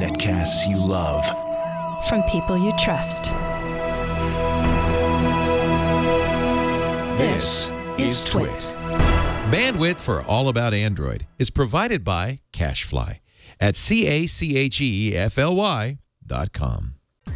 Netcasts you love. From people you trust. This is Twit. Bandwidth for All About Android is provided by CacheFly at CACHEFLY.com.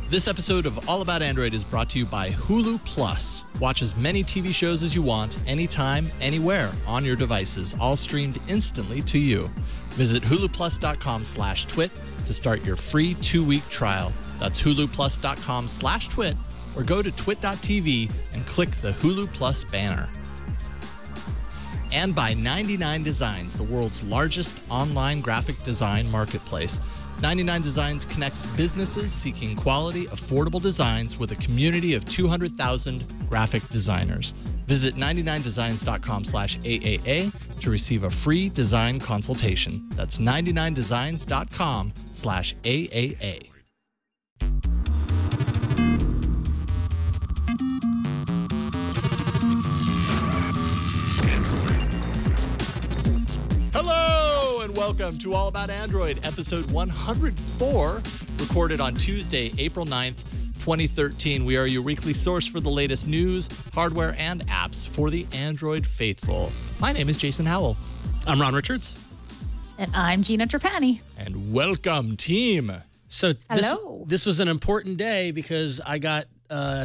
This episode of All About Android is brought to you by Hulu Plus. Watch as many TV shows as you want, anytime, anywhere, on your devices, all streamed instantly to you. Visit huluplus.com/twit to start your free 2-week trial. That's huluplus.com/twit, or go to twit.tv and click the Hulu Plus banner. And by 99 Designs, the world's largest online graphic design marketplace. 99 Designs connects businesses seeking quality, affordable designs with a community of 200,000 graphic designers. Visit 99designs.com/AAA to receive a free design consultation. That's 99designs.com/AAA. Hello and welcome to All About Android, episode 104, recorded on Tuesday, April 9th, 2013. We are your weekly source for the latest news, hardware, and apps for the Android faithful. My name is Jason Howell. I'm Ron Richards. And I'm Gina Trapani. And welcome, team. So Hello. This was an important day because I got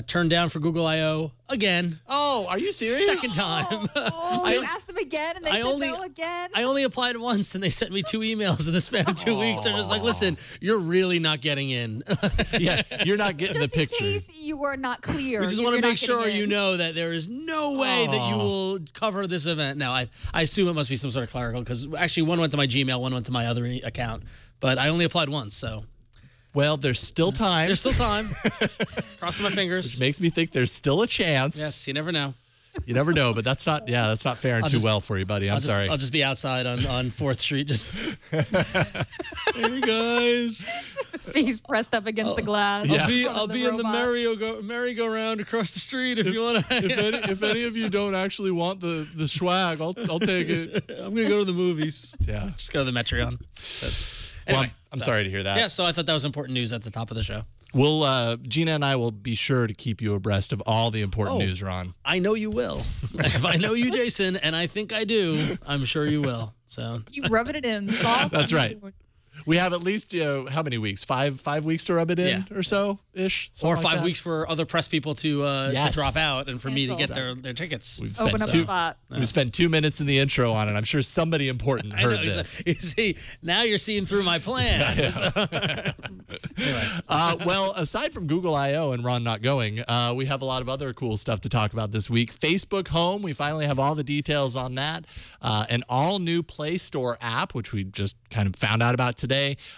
turned down for Google I/O again. Oh, are you serious? Second time. Oh, you asked them again and they said no again? I only applied once and they sent me 2 emails in the span of 2 weeks. They're just like, listen, you're really not getting in. Yeah, you're not getting Just the picture. in case you were not clear. We just want to make sure you know that there is no way that you will cover this event. Now, I assume it must be some sort of clerical because actually one went to my Gmail, one went to my other account. But I only applied once, so. Well, there's still time. There's still time. Crossing my fingers. Which makes me think there's still a chance. Yes, you never know. You never know, but that's not faring too well for you, buddy. I'm sorry. I'll just be outside on 4th Street. Just hey guys, face pressed up against the glass. Yeah. I'll be in the merry-go-round across the street if you want to. If any of you don't actually want the swag, I'll take it. I'm gonna go to the movies. Yeah, just go to the Metreon. Anyway, well, I'm sorry to hear that. Yeah, so I thought that was important news at the top of the show. We'll Gina and I will be sure to keep you abreast of all the important news, Ron. I know you will. If I know you, Jason, and I think I do, I'm sure you will. So Keep rubbing it in. That's right. We have at least how many weeks? Five weeks to rub it in or so ish. Or 5 weeks for other press people to drop out and for me to get their tickets. Open up a spot. We spent 2 minutes in the intro on it. I'm sure somebody important heard this. You see, now you're seeing through my plan. Anyway. Well, aside from Google I/O and Ron not going, we have a lot of other cool stuff to talk about this week. Facebook Home, we finally have all the details on that. An all-new Play Store app, which we just kind of found out about today.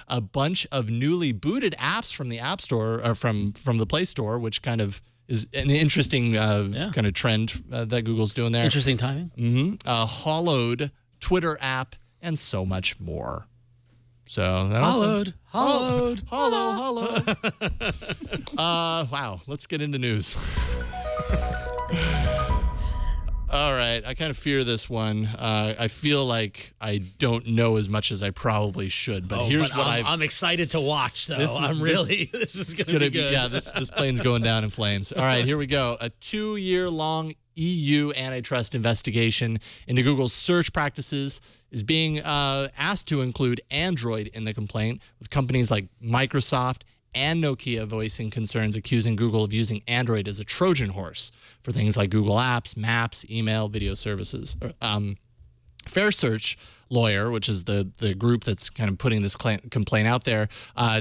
A bunch of newly booted apps from the App Store, or from the Play Store, which kind of is an interesting kind of trend that Google's doing there. Interesting timing. Mm-hmm. A hollowed Twitter app, and so much more. So that hollowed. Wow. Let's get into news. All right. I kind of fear this one. I feel like I don't know as much as I probably should, but here's what I'm excited to watch, though. This is going to be good. Yeah, this plane's going down in flames. All right, here we go. A 2-year-long EU antitrust investigation into Google's search practices is being asked to include Android in the complaint, with companies like Microsoft and Nokia voicing concerns, accusing Google of using Android as a Trojan horse for things like Google Apps, Maps, email, video services. Fair Search Lawyer, which is the group that's kind of putting this complaint out there,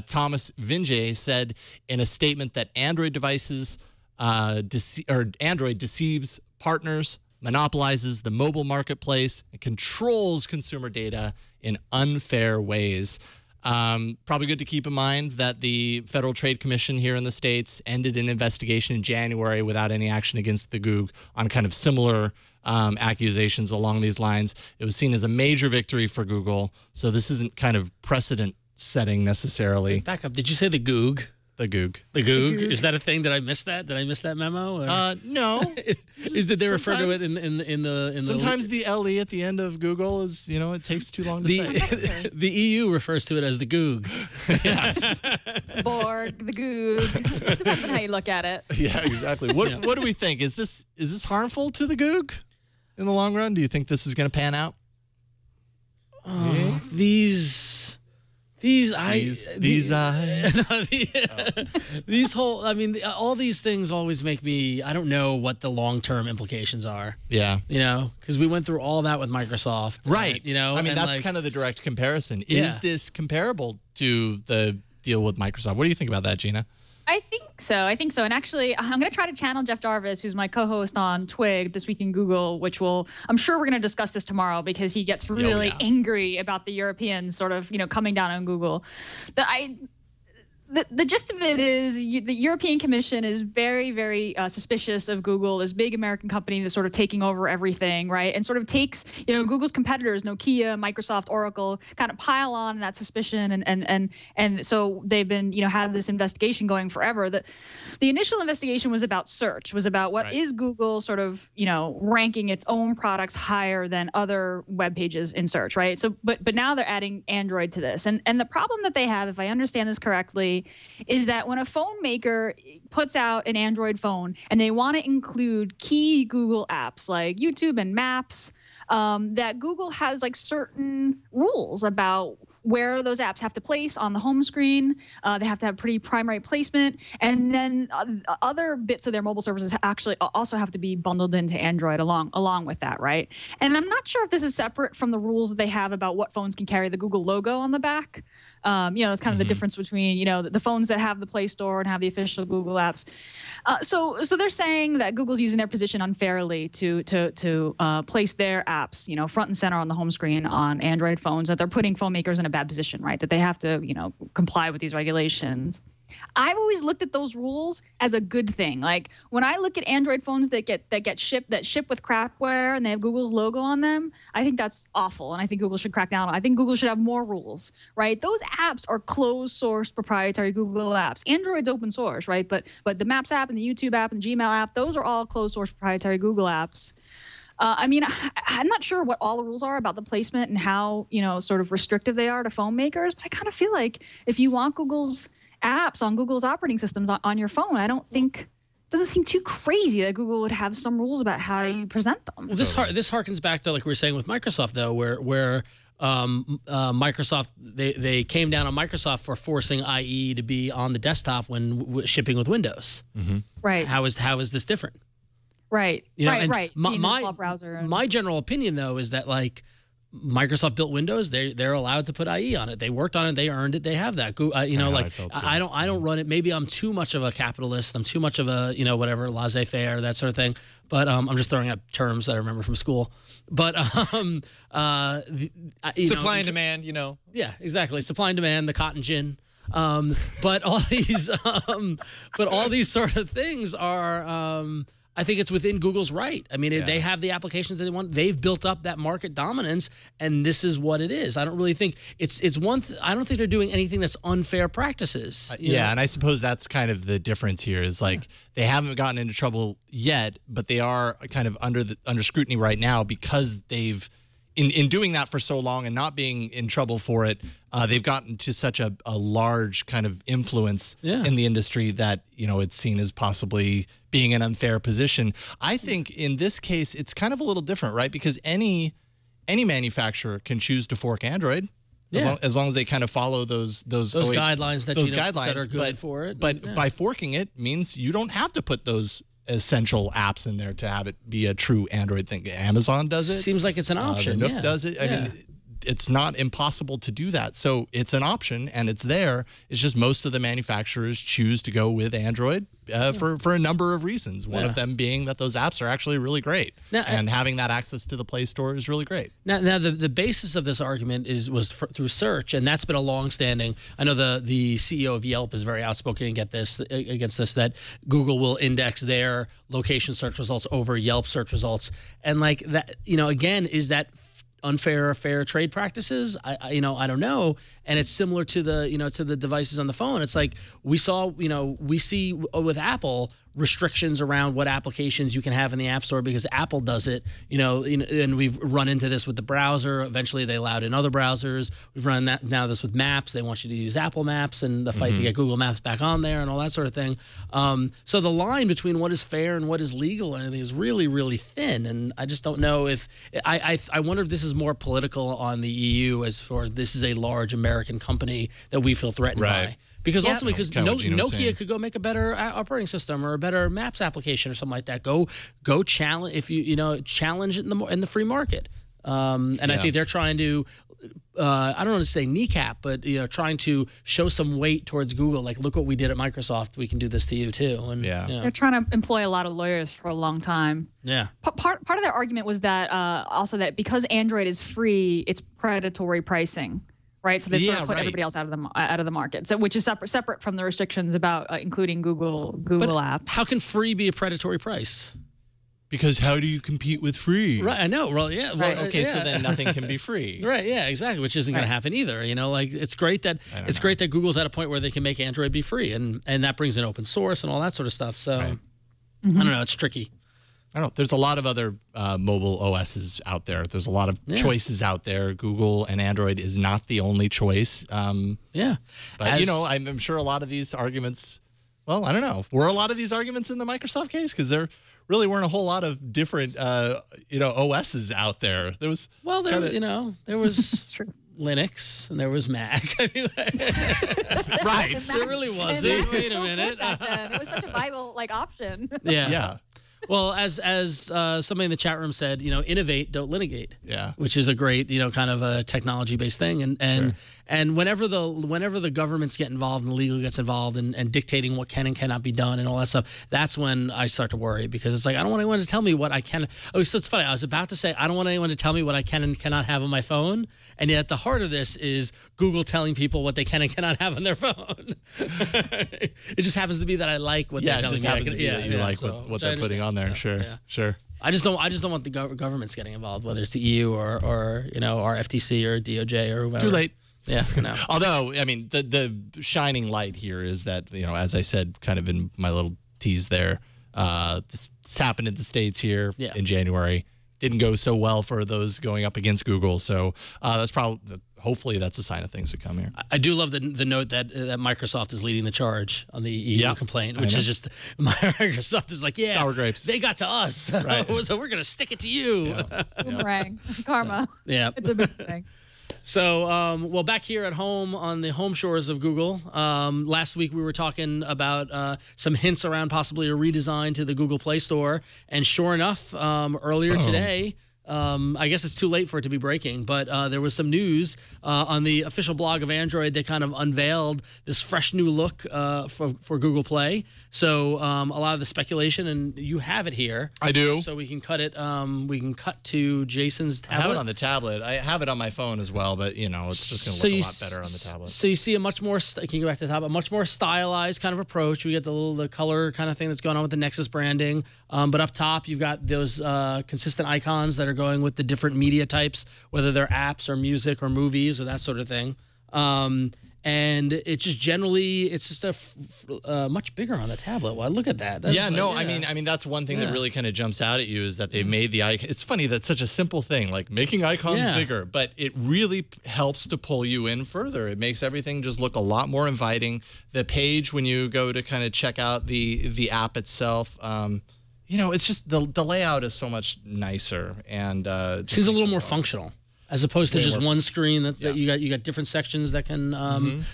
Thomas Vinjay said in a statement that Android devices Android deceives partners, monopolizes the mobile marketplace, and controls consumer data in unfair ways. Probably good to keep in mind that the Federal Trade Commission here in the States ended an investigation in January without any action against the Goog on kind of similar accusations along these lines. It was seen as a major victory for Google, so this isn't kind of precedent setting necessarily. Back up. Did you say the Goog? The Goog. The Goog? Is that a thing? Did I miss that? Did I miss that memo? Or? No. Did they refer to it in the Sometimes the LE at the end of Google is, it takes too long to say. The EU refers to it as the Goog. Yes. Borg, the Goog. Depends on how you look at it. Yeah, exactly. What do we think? Is this harmful to the Goog in the long run? Do you think this is going to pan out? These eyes. These whole. I mean, all these things always make me. I don't know what the long-term implications are. Yeah. Because we went through all that with Microsoft. Right. I mean, that's kind of the direct comparison. Is this comparable to the deal with Microsoft? What do you think about that, Gina? I think so. And actually, I'm going to try to channel Jeff Jarvis, who's my co-host on Twig This Week in Google, which I'm sure we're going to discuss this tomorrow because he gets really angry about the Europeans sort of, coming down on Google. The gist of it is the European Commission is very, very suspicious of Google, this big American company that's sort of taking over everything, right? And sort of takes, Google's competitors, Nokia, Microsoft, Oracle, kind of pile on that suspicion. And so they've been, had this investigation going forever. The initial investigation was about search, was about what is Google sort of, ranking its own products higher than other web pages in search, right? So, but now they're adding Android to this. And the problem that they have, if I understand this correctly, is that when a phone maker puts out an Android phone and they want to include key Google apps like YouTube and Maps, that Google has like certain rules about where those apps have to place on the home screen. They have to have pretty primary placement. And then other bits of their mobile services actually also have to be bundled into Android along with that, right? And I'm not sure if this is separate from the rules that they have about what phones can carry the Google logo on the back. It's kind of the difference between, the phones that have the Play Store and have the official Google apps. So they're saying that Google's using their position unfairly to place their apps, front and center on the home screen on Android phones, that they're putting phone makers in a bad position, right? That they have to, comply with these regulations. I've always looked at those rules as a good thing. Like when I look at Android phones that ship with crapware and they have Google's logo on them, I think that's awful, and I think Google should crack down on it. I think Google should have more rules, right? Those apps are closed source proprietary Google apps. Android's open source, right? But the Maps app and the YouTube app and the Gmail app, those are all closed source proprietary Google apps. I'm not sure what all the rules are about the placement and how, sort of restrictive they are to phone makers, but I kind of feel like if you want Google's apps on Google's operating systems on your phone, I don't think it doesn't seem too crazy that Google would have some rules about how you present them. Well, this harkens back to like we were saying with Microsoft though, where Microsoft they came down on Microsoft for forcing IE to be on the desktop when shipping with Windows. Mm-hmm. Right. How is this different? Right. Right. My general opinion though is that like Microsoft built Windows. They're allowed to put IE on it. They worked on it. They earned it. They have that. I don't run it. Maybe I'm too much of a capitalist. I'm too much of a whatever laissez-faire, that sort of thing. But I'm just throwing up terms that I remember from school. But supply and demand. Yeah, exactly. Supply and demand. The cotton gin. But all these sort of things are. I think it's within Google's right. I mean, they have the applications that they want. They've built up that market dominance, and this is what it is. I don't really think it's I don't think they're doing anything that's unfair practices. And I suppose that's kind of the difference here is like they haven't gotten into trouble yet, but they are kind of under scrutiny right now because they've in doing that for so long and not being in trouble for it, they've gotten to such a large kind of influence in the industry that, it's seen as possibly being an unfair position. I think in this case, it's kind of a little different, right? Because any manufacturer can choose to fork Android as long as they kind of follow those guidelines that guidelines that are good for it. But by forking it means you don't have to put those essential apps in there to have it be a true Android thing. Amazon does it. Seems like it's an option. The Nook does it. I mean, it's not impossible to do that. So it's an option and it's there. It's just most of the manufacturers choose to go with Android for a number of reasons. One of them being that those apps are actually really great. Now, and having that access to the Play Store is really great. Now the basis of this argument was through search, and that's been a long-standing. I know the CEO of Yelp is very outspoken against this, that Google will index their location search results over Yelp search results. And like that, again, is that unfair fair trade practices? I don't know. And it's similar to the devices on the phone. It's like we see with Apple restrictions around what applications you can have in the App Store because Apple does it, and we've run into this with the browser. Eventually they allowed in other browsers. We've run this with Maps. They want you to use Apple Maps and the fight to get Google Maps back on there and all that sort of thing. So the line between what is fair and what is legal and everything is really, really thin. And I just don't know if I wonder if this is more political on the EU as for this is a large American company that we feel threatened by. Because ultimately, because Nokia could go make a better operating system or a better Maps application or something like that. Go challenge if challenge it in the free market. I think they're trying to. I don't want to say kneecap, but trying to show some weight towards Google. Like, look what we did at Microsoft. We can do this to you too. And they're trying to employ a lot of lawyers for a long time. Yeah. Part of their argument was that also that because Android is free, it's predatory pricing. Right, so they sort of put everybody else out of the market, so which is separate from the restrictions about including Google apps. How can free be a predatory price? Because how do you compete with free? Right, I know. Well, yeah. Right. Well, Okay, so then nothing can be free. Right. Yeah. Exactly. Which isn't going to happen either. Like it's great that Google's at a point where they can make Android be free, and that brings in open source and all that sort of stuff. So I don't know. It's tricky. I don't know. There's a lot of other mobile OSs out there. There's a lot of choices out there. Google and Android is not the only choice. But I'm sure a lot of these arguments. Well, I don't know. Were a lot of these arguments in the Microsoft case? Because there really weren't a whole lot of different OSs out there. There was there was Linux and there was Mac. Right. There really wasn't. Wait a minute. It was such a viable option. Yeah. Well, as somebody in the chat room said, innovate, don't litigate. Yeah. Which is a great, kind of a technology-based thing. And whenever the governments get involved and the legal gets involved and dictating what can and cannot be done and all that stuff, that's when I start to worry because it's like I don't want anyone to tell me what I can. Oh, so it's funny. I was about to say I don't want anyone to tell me what I can and cannot have on my phone, and yet at the heart of this is Google telling people what they can and cannot have on their phone. It just happens to be that I like what they're telling me. You like what they're putting on there. Sure. I just don't want the governments getting involved, whether it's the EU or our FTC or DOJ or whoever. Too late. Yeah. No. Although, I mean, the shining light here is that, as I said, kind of in my little tease there, this happened in the States here in January. Didn't go so well for those going up against Google. So that's hopefully that's a sign of things to come here. I do love the note that Microsoft is leading the charge on the EU complaint, which is just Microsoft is like, sour grapes. They got to us, right. So we're gonna stick it to you. Boomerang, karma. Yeah, it's a big thing. So, back here at home on the home shores of Google, last week we were talking about some hints around possibly a redesign to the Google Play Store, and sure enough, earlier today. I guess it's too late for it to be breaking, but there was some news on the official blog of Android. They kind of unveiled this fresh new look for Google Play. So a lot of the speculation, and you have it here. I do. So we can cut it. We can cut to Jason's tablet. I have it on the tablet. I have it on my phone as well, but it's just going to look a lot better on the tablet. So you see a much more. Can you go back to the top? A much more stylized kind of approach. We get the color kind of thing that's going on with the Nexus branding. But up top, you've got those consistent icons that are going with the different media types, whether they're apps or music or movies or that sort of thing. And it's just generally, it's just a much bigger on the tablet. Well, look at that. I mean, that's one thing that really kind of jumps out at you is that they've made the icon. It's funny, that's such a simple thing, like making icons bigger, but it really helps to pull you in further. It makes everything just look a lot more inviting. The page, when you go to kind of check out the app itself, it's just the layout is so much nicer and seems a little more functional as opposed to just one screen that you got different sections that can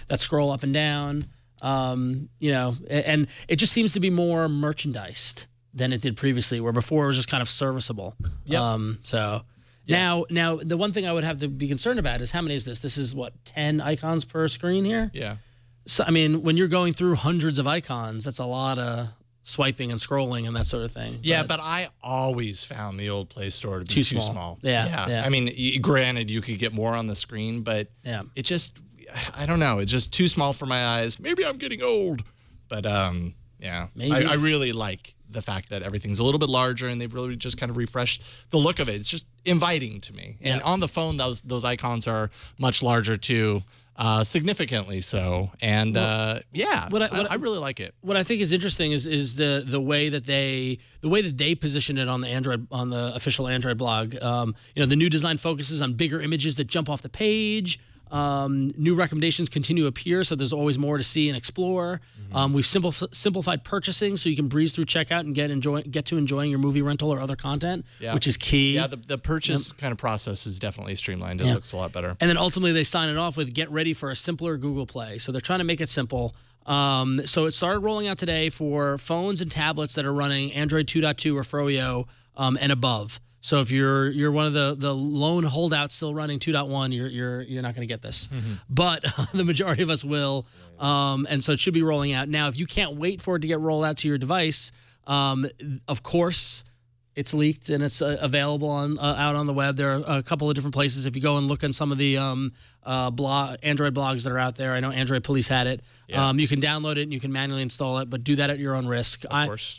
that scroll up and down. And it just seems to be more merchandised than it did previously, where before it was just kind of serviceable. Now the one thing I would have to be concerned about is how many is this? This is what, 10 icons per screen here? Yeah. So I mean, when you're going through hundreds of icons, that's a lot of swiping and scrolling and that sort of thing. Yeah, but I always found the old Play Store to be too small. Yeah. I mean, granted, you could get more on the screen, but it just, I don't know, it's just too small for my eyes. Maybe I'm getting old, but maybe. I really like the fact that everything's a little bit larger and they've really just kind of refreshed the look of it. It's just inviting to me. And on the phone, those icons are much larger too. Significantly so, and I really like it. What I think is interesting is the way that they position it on the official Android blog. The new design focuses on bigger images that jump off the page. New recommendations continue to appear, so there's always more to see and explore. We've simplified purchasing, so you can breeze through checkout and get to enjoying your movie rental or other content, which is key. Yeah, the purchase kind of process is definitely streamlined. It looks a lot better. And then ultimately they sign it off with get ready for a simpler Google Play. So they're trying to make it simple. So it started rolling out today for phones and tablets that are running Android 2.2 or Froyo and above. So if you're one of the lone holdouts still running 2.1, you're not going to get this, but the majority of us will, and so it should be rolling out now. If you can't wait for it to get rolled out to your device, of course it's leaked and it's available out on the web. There are a couple of different places. If you go and look on some of the Android blogs that are out there, I know Android Police had it. Yeah. You can download it and you can manually install it, but do that at your own risk.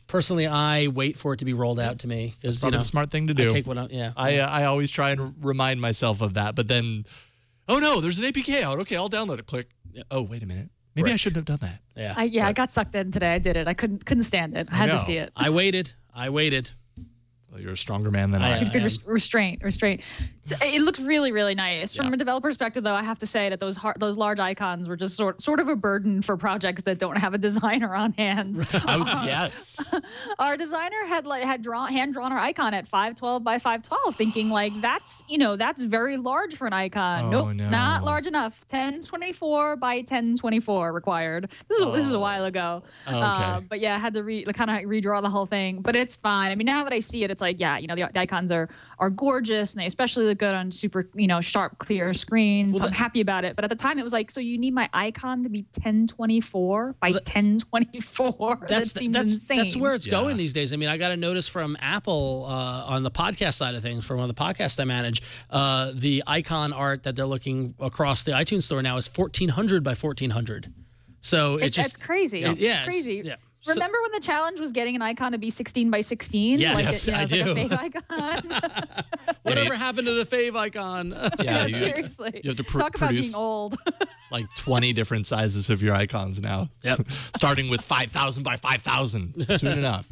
Personally, I wait for it to be rolled out to me because the smart thing to do. I take one out. I always try and remind myself of that, but then, oh no, there's an APK out. Okay, I'll download it. Click. Yep. Oh, wait a minute. Maybe I shouldn't have done that. I got sucked in today. I did it. I couldn't stand it. I had to see it. I waited. Well, you're a stronger man than I am. Restraint. It looks really, really nice. From a developer perspective, though, I have to say that those large icons were just sort of a burden for projects that don't have a designer on hand. Yes. Our designer had hand drawn our icon at 512 by 512, thinking like that's very large for an icon. Oh, nope, no. not large enough. 1024 by 1024 required. This is a while ago. Okay. But yeah, I had to kind of redraw the whole thing. But it's fine. I mean, now that I see it, it's like the icons are gorgeous and they especially look good on super sharp, clear screens. So I'm happy about it. But at the time, it was like, so you need my icon to be 1024 by 1024. That seems insane. That's where it's going these days. I mean, I got a notice from Apple on the podcast side of things, from one of the podcasts I manage. The icon art that they're looking across the iTunes store now is 1400 by 1400. So it's crazy. It's crazy. Yeah. Remember when the challenge was getting an icon to be 16 by 16? Yes, I do. Like a fave icon. Whatever happened to the fave icon? Yeah, seriously. You have to talk about being old. Like 20 different sizes of your icons now. Yep. Starting with 5,000 by 5,000 soon enough.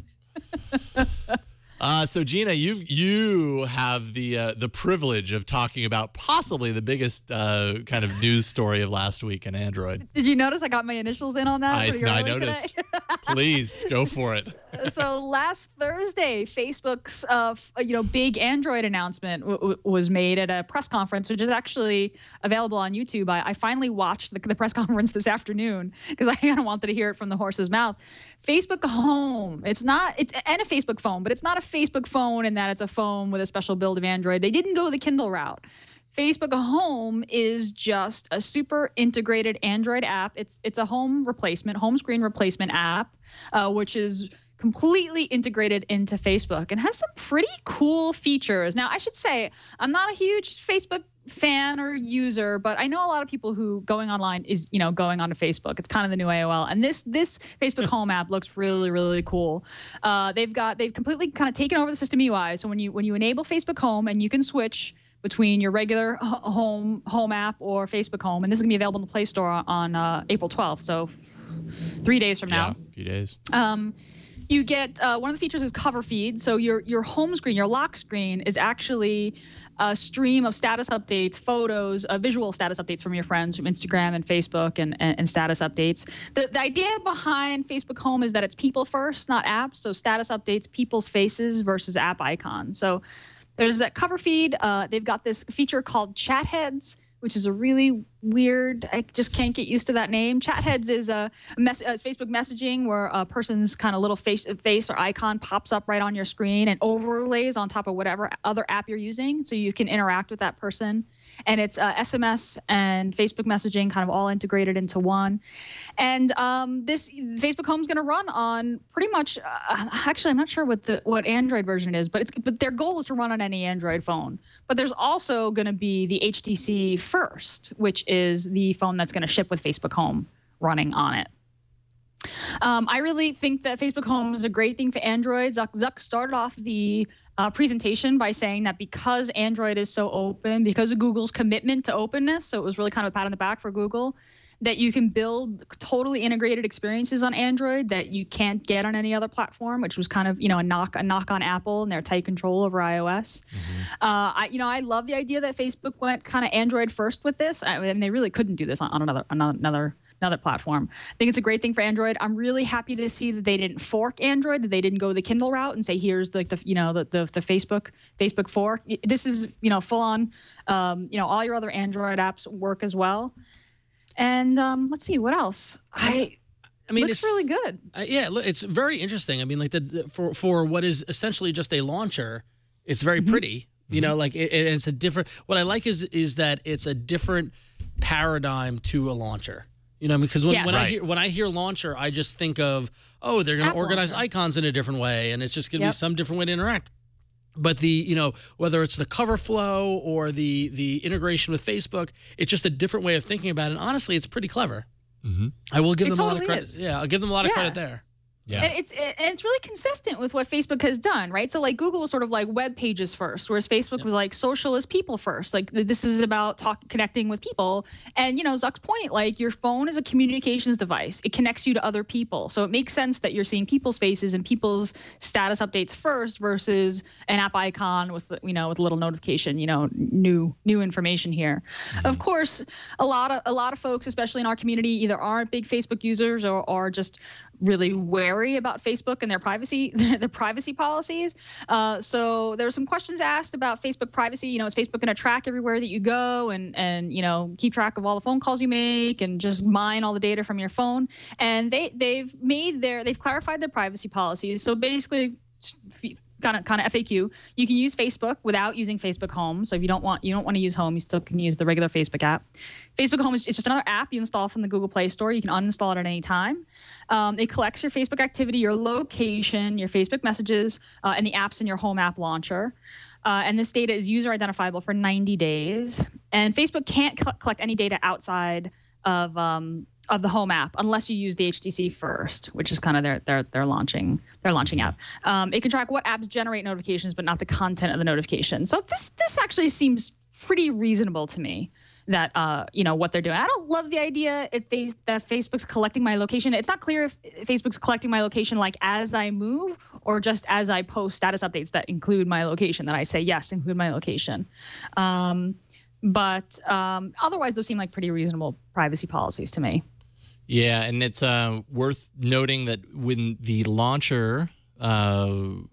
So Gina, you have the privilege of talking about possibly the biggest kind of news story of last week in Android. Did you notice I got my initials in on that? I noticed. Please go for it. So last Thursday, Facebook's big Android announcement was made at a press conference, which is actually available on YouTube. I finally watched the press conference this afternoon because I kind of wanted to hear it from the horse's mouth. Facebook Home. It's and a Facebook phone, but it's not a Facebook phone in that it's a phone with a special build of Android. They didn't go the Kindle route. Facebook Home is just a super integrated Android app. It's a home screen replacement app, which is completely integrated into Facebook and has some pretty cool features. Now, I should say I'm not a huge Facebook fan or user, but I know a lot of people who going online is, going onto Facebook. It's kind of the new AOL. And this Facebook Home app looks really, really cool. They've completely kind of taken over the system UI. So when you enable Facebook Home, and you can switch between your regular home app or Facebook Home, and this is gonna be available in the Play Store on April 12th. So 3 days from now. A few days. You get one of the features is cover feed. So your home screen, your lock screen, is actually a stream of status updates, photos, visual status updates from your friends from Instagram and Facebook and status updates. The idea behind Facebook Home is that it's people first, not apps. So status updates, people's faces versus app icons. So there's that cover feed. They've got this feature called Chat Heads, which is a really weird, I just can't get used to that name. Chat Heads is it's Facebook messaging where a person's kind of little face or icon pops up right on your screen and overlays on top of whatever other app you're using, so you can interact with that person. And it's SMS and Facebook messaging kind of all integrated into one. And this Facebook Home is going to run on pretty much, actually, I'm not sure what Android version it is, but their goal is to run on any Android phone. But there's also going to be the HTC First, which is the phone that's going to ship with Facebook Home running on it. I really think that Facebook Home is a great thing for Android. Zuck started off the presentation by saying that because Android is so open, because of Google's commitment to openness, so it was really kind of a pat on the back for Google, that you can build totally integrated experiences on Android that you can't get on any other platform, which was kind of, a knock on Apple and their tight control over iOS. I love the idea that Facebook went kind of Android first with this. I mean, they really couldn't do this on another platform. I think it's a great thing for Android. I'm really happy to see that they didn't fork Android, that they didn't go the Kindle route and say, here's the Facebook fork. This is, full on, all your other Android apps work as well. And let's see what else. I mean, looks really good. Yeah, look, it's very interesting. I mean, like for what is essentially just a launcher, it's very pretty. It's a different. What I like is that it's a different paradigm to a launcher. Because when I hear launcher, I just think of, oh, they're going to organize icons in a different way, and it's just going to be some different way to interact. But whether it's the cover flow or the integration with Facebook, it's just a different way of thinking about it. And honestly, it's pretty clever. I will give them a lot of credit. Yeah, I'll give them a lot of credit there. Yeah. And it's really consistent with what Facebook has done, right? So like Google was sort of like web pages first, whereas Facebook was like social is people first. Like this is about connecting with people. And Zuck's point, like your phone is a communications device. It connects you to other people. So it makes sense that you're seeing people's faces and people's status updates first versus an app icon with with a little notification, new information here. Of course, a lot of folks, especially in our community, either aren't big Facebook users or are just really wary about Facebook and their privacy policies. So there were some questions asked about Facebook privacy. Is Facebook going to track everywhere that you go and keep track of all the phone calls you make and just mine all the data from your phone? And they've clarified their privacy policies. So basically, kind of FAQ. You can use Facebook without using Facebook Home. So if you don't want to use Home, you still can use the regular Facebook app. Facebook Home is just another app you install from the Google Play Store. You can uninstall it at any time. It collects your Facebook activity, your location, your Facebook messages, and the apps in your Home app launcher. And this data is user identifiable for 90 days. And Facebook can't collect any data outside of the Home app unless you use the HTC First, which is kind of their launching app. It can track what apps generate notifications, but not the content of the notification. So this actually seems pretty reasonable to me. That what they're doing. I don't love the idea that Facebook's collecting my location. It's not clear if Facebook's collecting my location like as I move or just as I post status updates that include my location. That I say yes, include my location. But otherwise, those seem like pretty reasonable privacy policies to me. Yeah, and it's worth noting that when the launcher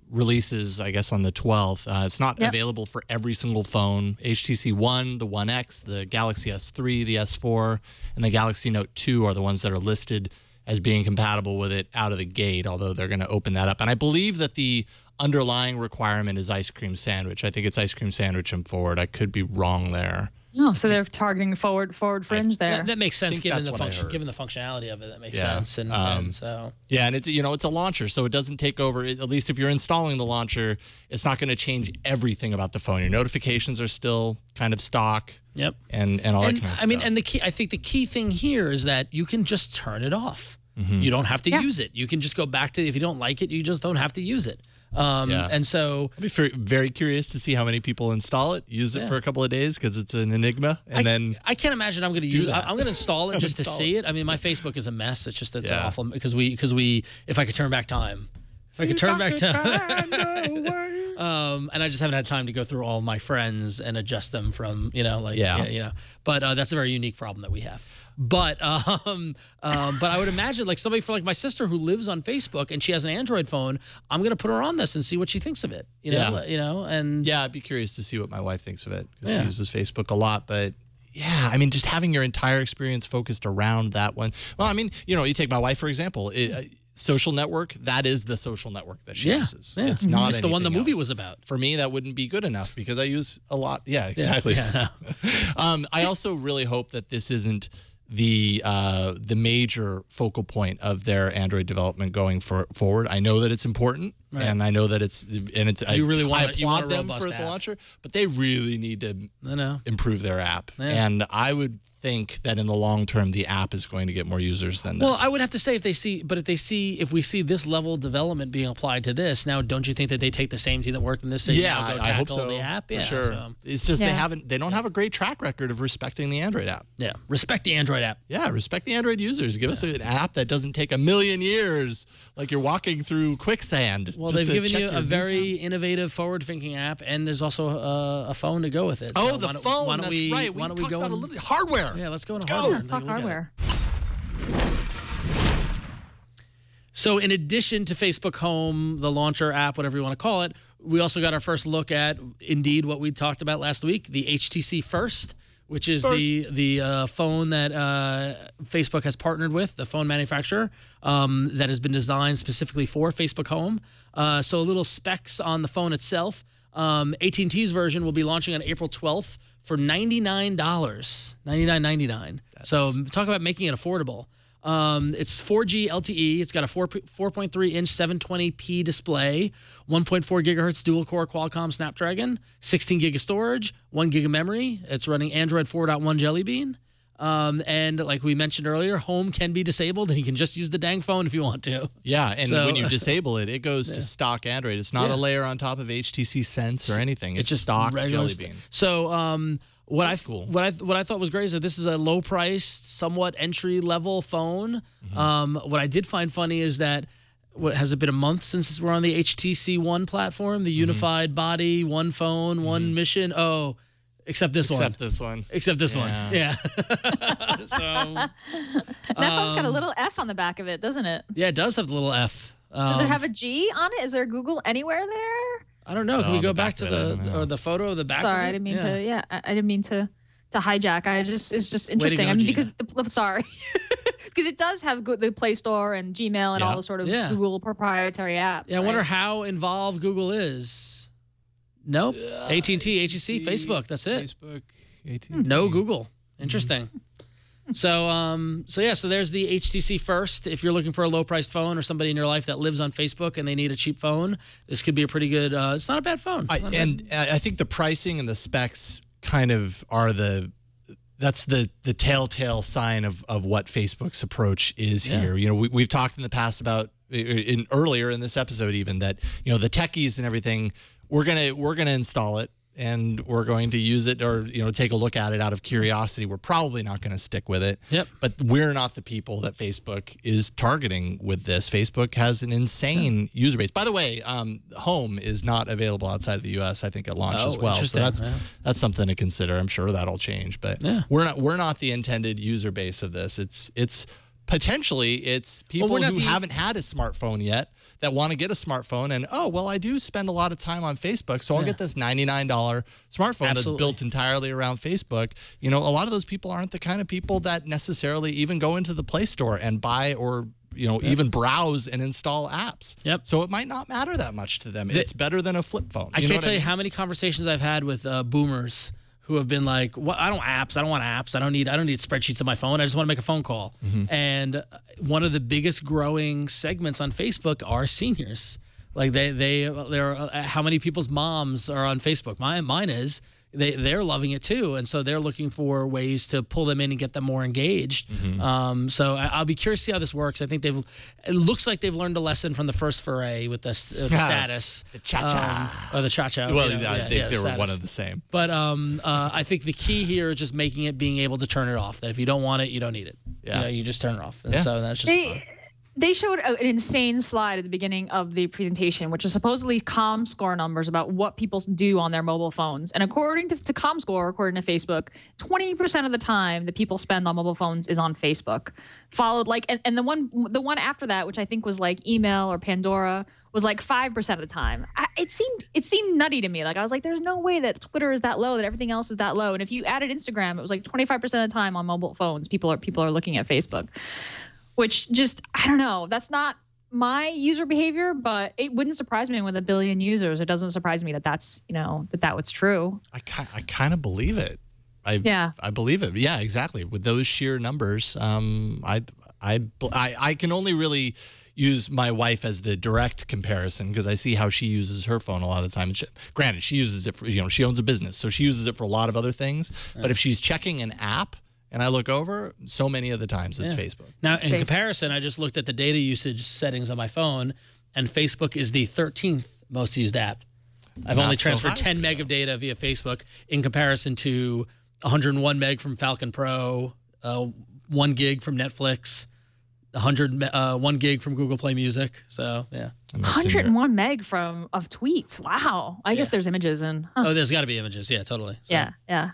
releases, I guess, on the 12th, it's not available for every single phone. HTC One, the One X, the Galaxy S3, the S4, and the Galaxy Note 2 are the ones that are listed as being compatible with it out of the gate, although they're going to open that up. And I believe that the underlying requirement is ice cream sandwich. I think it's ice cream sandwich and forward. I could be wrong there. Oh, so they're targeting forward fringe there. That makes sense given the functionality of it. That makes sense. And so and it's it's a launcher, so it doesn't take over. At least if you're installing the launcher, it's not going to change everything about the phone. Your notifications are still kind of stock. Yep. And all that kind of stuff. I mean, and I think the key thing here is that you can just turn it off. You don't have to use it. You can just go back to, if you don't like it, you just don't have to use it. And so I'll be very curious to see how many people install it, use it for a couple of days because it's an enigma. And I can't imagine I'm going to use it. I'm going to install it just to see it. I mean, my Facebook is a mess. It's awful because if I could turn back time. If I could turn back time. And I just haven't had time to go through all my friends and adjust them from, But that's a very unique problem that we have. But I would imagine like somebody for like my sister who lives on Facebook and she has an Android phone, I'm gonna put her on this and see what she thinks of it. And I'd be curious to see what my wife thinks of it because she uses Facebook a lot. But yeah, I mean, just having your entire experience focused around that one. Well, I mean, you take my wife for example. Social network, that is the social network that she uses. Yeah. It's not the one the movie else. was about. For me, that wouldn't be good enough because I use a lot. Yeah, exactly. Yeah. I also really hope that this isn't the major focal point of their Android development going forward. I know that it's important, and I know that it's You really want I you want applaud a them robust for the app. launcher, but they really need to improve their app. Yeah. And I would think that in the long term, the app is going to get more users than this. Well, I would have to say if we see this level of development being applied to this, now don't you think that they take the same thing that worked in this? Yeah, go I hope tackle so. The app, For sure. So, it's just they don't have a great track record of respecting the Android app. yeah, respect the Android app. Yeah, respect the Android users. Give us an app that doesn't take a million years, like you're walking through quicksand. Well, just they've to given check you your a very views. innovative, forward-thinking app, and there's also a phone to go with it. Oh, So the why don't- phone. Why don't That's we, right. Why don't we talked go about a and- little hardware. Yeah, let's go into Let's hardware. Let's talk hardware. So in addition to Facebook Home, the launcher app, whatever you want to call it, we also got our first look at, indeed, what we talked about last week, the HTC First, which is the phone that Facebook has partnered with, the phone manufacturer, that has been designed specifically for Facebook Home. So a little specs on the phone itself. AT&T's version will be launching on April 12th for $99, $99.99. So talk about making it affordable. It's 4G LTE. It's got a 4.3-inch 720p display, 1.4 gigahertz dual-core Qualcomm Snapdragon, 16 gig of storage, 1 gig of memory. It's running Android 4.1 Jelly Bean. And like we mentioned earlier, home can be disabled, and you can just use the dang phone if you want to. Yeah, and when you disable it, it goes to stock Android. It's not a layer on top of HTC Sense or anything. It's just stock Jelly Bean. So what I thought was great is that this is a low-priced, somewhat entry-level phone. What I did find funny is that has it been a month since we're on the HTC One platform, the unified body, one phone, one mission? Oh. Except this one. Except this one. Except this one. Yeah. So That phone's got a little F on the back of it, doesn't it? yeah, it does have the little F. Does it have a G on it? Is there Google anywhere there? I don't know. Can we on go the back back to of it, I don't know. the photo of the back? Sorry, of it? I didn't mean to. Yeah, I didn't mean to hijack. It's just interesting. go, I mean, Gina. because sorry, because it does have the Play Store and Gmail and all the sort of Google proprietary apps. Yeah, I wonder how involved Google is. Nope. AT&T, HTC, Facebook. That's it. Facebook, AT&T. No Google. Interesting. So there's the HTC First. If you're looking for a low-priced phone or somebody in your life that lives on Facebook and they need a cheap phone, this could be a pretty good. It's not a bad phone. I think the pricing and the specs kind of are that's the telltale sign of what Facebook's approach is here. You know, we've talked in the past about earlier in this episode even that the techies and everything. We're gonna install it and we're going to use it or take a look at it out of curiosity. We're probably not going to stick with it. Yep. But we're not the people that Facebook is targeting with this. Facebook has an insane user base. By the way, Home is not available outside of the U.S. I think at launch as well. So that's something to consider. I'm sure that'll change. But we're not the intended user base of this. It's potentially people who haven't had a smartphone yet that want to get a smartphone and I do spend a lot of time on Facebook, so I'll get this $99 smartphone that's built entirely around Facebook. A lot of those people aren't the kind of people that necessarily even go into the Play Store and buy or even browse and install apps. Yep. So it might not matter that much to them. It's better than a flip phone. I can't tell you how many conversations I've had with boomers who have been like, "Well, I don't want apps. I don't need spreadsheets on my phone. I just want to make a phone call." And one of the biggest growing segments on Facebook are seniors. Like they're how many people's moms are on Facebook? Mine is. They're loving it too, and so they're looking for ways to pull them in and get them more engaged. So I'll be curious to see how this works. I think it looks like they've learned a lesson from the first foray with the status, the cha-cha, or the cha-cha. Well, I think they were one of the same. But I think the key here is just making it being able to turn it off. That if you don't want it, you don't need it. Yeah, you just turn it off. And so that's just fun. They showed an insane slide at the beginning of the presentation, which is supposedly ComScore numbers about what people do on their mobile phones. And according to ComScore, according to Facebook, 20% of the time that people spend on mobile phones is on Facebook. Followed and the one after that, which I think was like email or Pandora, was like 5% of the time. It seemed nutty to me. Like I was like, there's no way that Twitter is that low, that everything else is that low. And if you added Instagram, it was like 25% of the time on mobile phones, people are looking at Facebook. Which just, I don't know, that's not my user behavior, but it wouldn't surprise me with 1 billion users. It doesn't surprise me that's what's true. I kind of believe it. I believe it. Yeah, exactly. With those sheer numbers, I can only really, use my wife as the direct comparison because I see how she uses her phone a lot of the time. Granted, she uses it for, she owns a business, so she uses it for a lot of other things. But if she's checking an app and I look over, so many of the times it's Facebook. Now, in comparison, I just looked at the data usage settings on my phone, and Facebook is the 13th most used app. I've only transferred 10 meg of data via Facebook in comparison to 101 meg from Falcon Pro, 1 gig from Netflix, 1 gig from Google Play Music. So, yeah. 101 meg of tweets. Wow. I guess there's images in. Oh, there's got to be images. Yeah, totally. So. Yeah.